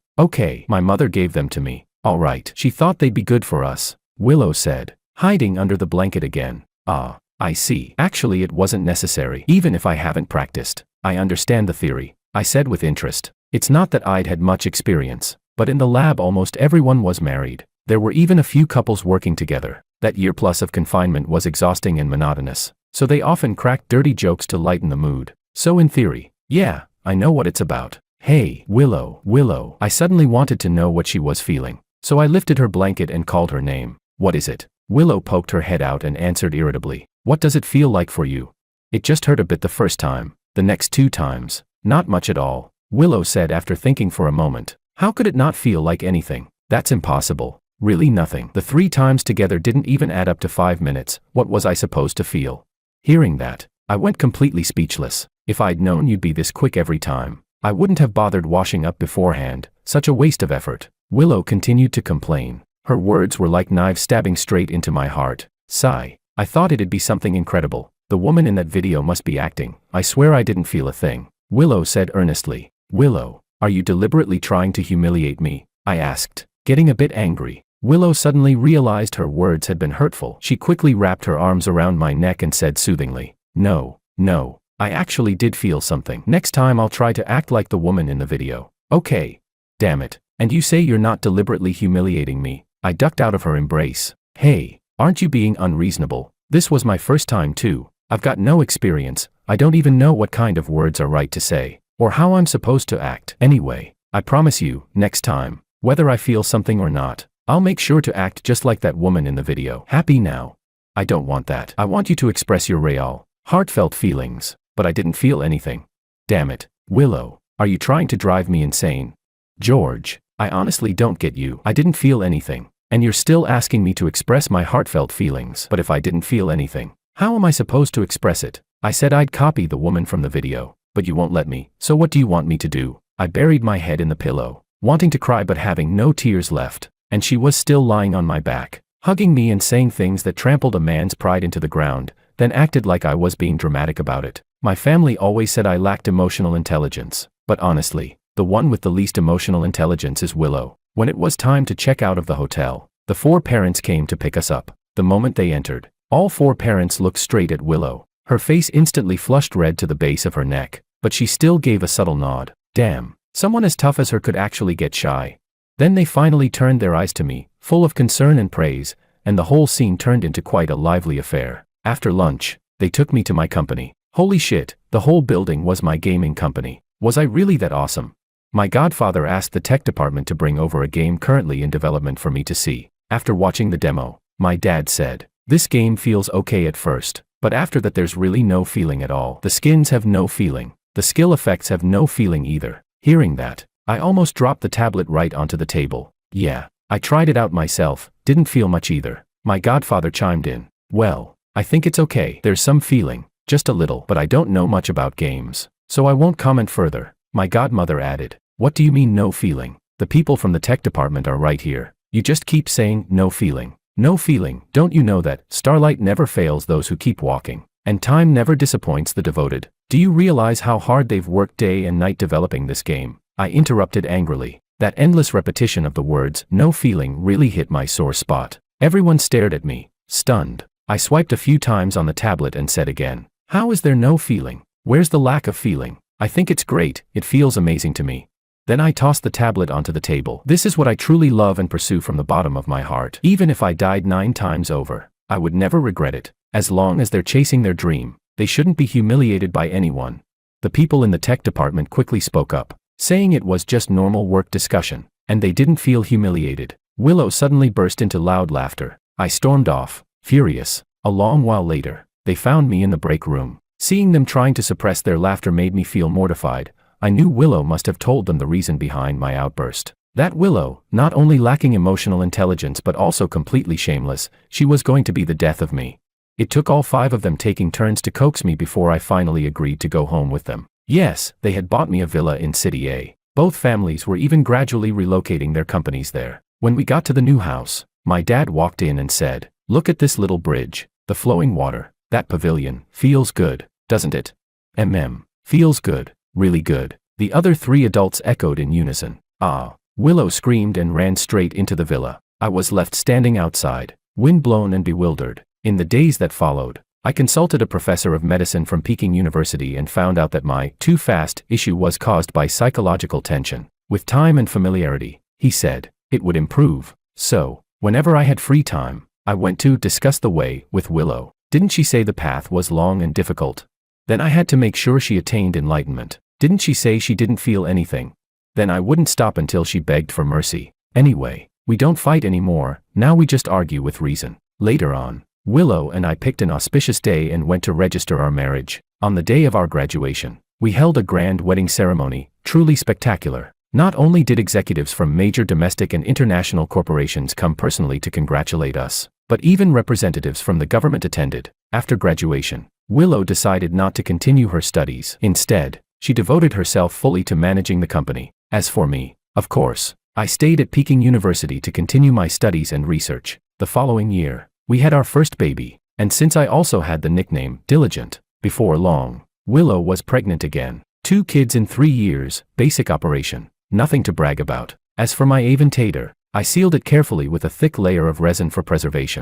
Speaker 1: my mother gave them to me." "All right." "She thought they'd be good for us," Willow said, hiding under the blanket again. "Ah, I see. Actually it wasn't necessary. Even if I haven't practiced, I understand the theory," I said with interest. It's not that I'd had much experience, but in the lab almost everyone was married. There were even a few couples working together. That year plus of confinement was exhausting and monotonous, so they often cracked dirty jokes to lighten the mood. So in theory, yeah, I know what it's about. Hey, Willow, Willow. I suddenly wanted to know what she was feeling. So I lifted her blanket and called her name. What is it? Willow poked her head out and answered irritably. What does it feel like for you? It just hurt a bit the first time. The next 2 times. Not much at all. Willow said after thinking for a moment. How could it not feel like anything? That's impossible. Really nothing. The 3 times together didn't even add up to 5 minutes. What was I supposed to feel? Hearing that, I went completely speechless. If I'd known you'd be this quick every time, I wouldn't have bothered washing up beforehand. Such a waste of effort. Willow continued to complain. Her words were like knives stabbing straight into my heart. Sigh. I thought it'd be something incredible. The woman in that video must be acting. I swear I didn't feel a thing. Willow said earnestly. Willow, are you deliberately trying to humiliate me? I asked, getting a bit angry. Willow suddenly realized her words had been hurtful. She quickly wrapped her arms around my neck and said soothingly, No, I actually did feel something. Next time I'll try to act like the woman in the video. Okay. Damn it. And you say you're not deliberately humiliating me? I ducked out of her embrace. Hey, aren't you being unreasonable? This was my first time too. I've got no experience. I don't even know what kind of words are right to say, or how I'm supposed to act. Anyway, I promise you, next time, whether I feel something or not, I'll make sure to act just like that woman in the video. Happy now? I don't want that. I want you to express your real, heartfelt feelings, but I didn't feel anything. Damn it. Willow, are you trying to drive me insane? George, I honestly don't get you. I didn't feel anything, and you're still asking me to express my heartfelt feelings. But if I didn't feel anything, how am I supposed to express it? I said I'd copy the woman from the video, but you won't let me. So what do you want me to do? I buried my head in the pillow, wanting to cry but having no tears left, and she was still lying on my back, hugging me and saying things that trampled a man's pride into the ground, then acted like I was being dramatic about it. My family always said I lacked emotional intelligence, but honestly, the one with the least emotional intelligence is Willow. When it was time to check out of the hotel, the 4 parents came to pick us up. The moment they entered, all 4 parents looked straight at Willow. Her face instantly flushed red to the base of her neck, but she still gave a subtle nod. Damn, someone as tough as her could actually get shy. Then they finally turned their eyes to me, full of concern and praise, and the whole scene turned into quite a lively affair. After lunch, they took me to my company. Holy shit, the whole building was my gaming company. Was I really that awesome? My godfather asked the tech department to bring over a game currently in development for me to see. After watching the demo, my dad said, this game feels okay at first, but after that there's really no feeling at all. The skins have no feeling. The skill effects have no feeling either. Hearing that, I almost dropped the tablet right onto the table. Yeah, I tried it out myself, didn't feel much either. My godfather chimed in. Well, I think it's okay. There's some feeling, just a little, but I don't know much about games, so I won't comment further. My godmother added, what do you mean no feeling? The people from the tech department are right here. You just keep saying no feeling. No feeling. Don't you know that starlight never fails those who keep walking, and time never disappoints the devoted? Do you realize how hard they've worked day and night developing this game? I interrupted angrily. That endless repetition of the words no feeling really hit my sore spot. Everyone stared at me, stunned. I swiped a few times on the tablet and said again, how is there no feeling? Where's the lack of feeling? I think it's great, it feels amazing to me. Then I tossed the tablet onto the table. This is what I truly love and pursue from the bottom of my heart. Even if I died 9 times over, I would never regret it. As long as they're chasing their dream, they shouldn't be humiliated by anyone. The people in the tech department quickly spoke up, saying it was just normal work discussion, and they didn't feel humiliated. Willow suddenly burst into loud laughter. I stormed off, furious. A long while later, they found me in the break room. Seeing them trying to suppress their laughter made me feel mortified. I knew Willow must have told them the reason behind my outburst. That Willow, not only lacking emotional intelligence but also completely shameless, she was going to be the death of me. It took all 5 of them taking turns to coax me before I finally agreed to go home with them. Yes, they had bought me a villa in City A. Both families were even gradually relocating their companies there. When we got to the new house, my dad walked in and said, look at this little bridge, the flowing water, that pavilion, feels good, doesn't it? Feels good, really good. The other 3 adults echoed in unison. Ah. Willow screamed and ran straight into the villa. I was left standing outside, windblown and bewildered. In the days that followed, I consulted a professor of medicine from Peking University and found out that my too fast issue was caused by psychological tension. With time and familiarity, he said, it would improve. So, whenever I had free time, I went to discuss the way with Willow. Didn't she say the path was long and difficult? Then I had to make sure she attained enlightenment. Didn't she say she didn't feel anything? Then I wouldn't stop until she begged for mercy. Anyway, we don't fight anymore, now we just argue with reason. Later on, Willow and I picked an auspicious day and went to register our marriage. On the day of our graduation, we held a grand wedding ceremony, truly spectacular. Not only did executives from major domestic and international corporations come personally to congratulate us, but even representatives from the government attended. After graduation, Willow decided not to continue her studies. Instead, she devoted herself fully to managing the company. As for me, of course, I stayed at Peking University to continue my studies and research. The following year, we had our first baby, and since I also had the nickname Diligent, before long, Willow was pregnant again. 2 kids in 3 years, basic operation. Nothing to brag about. As for my Avon tater, I sealed it carefully with a thick layer of resin for preservation.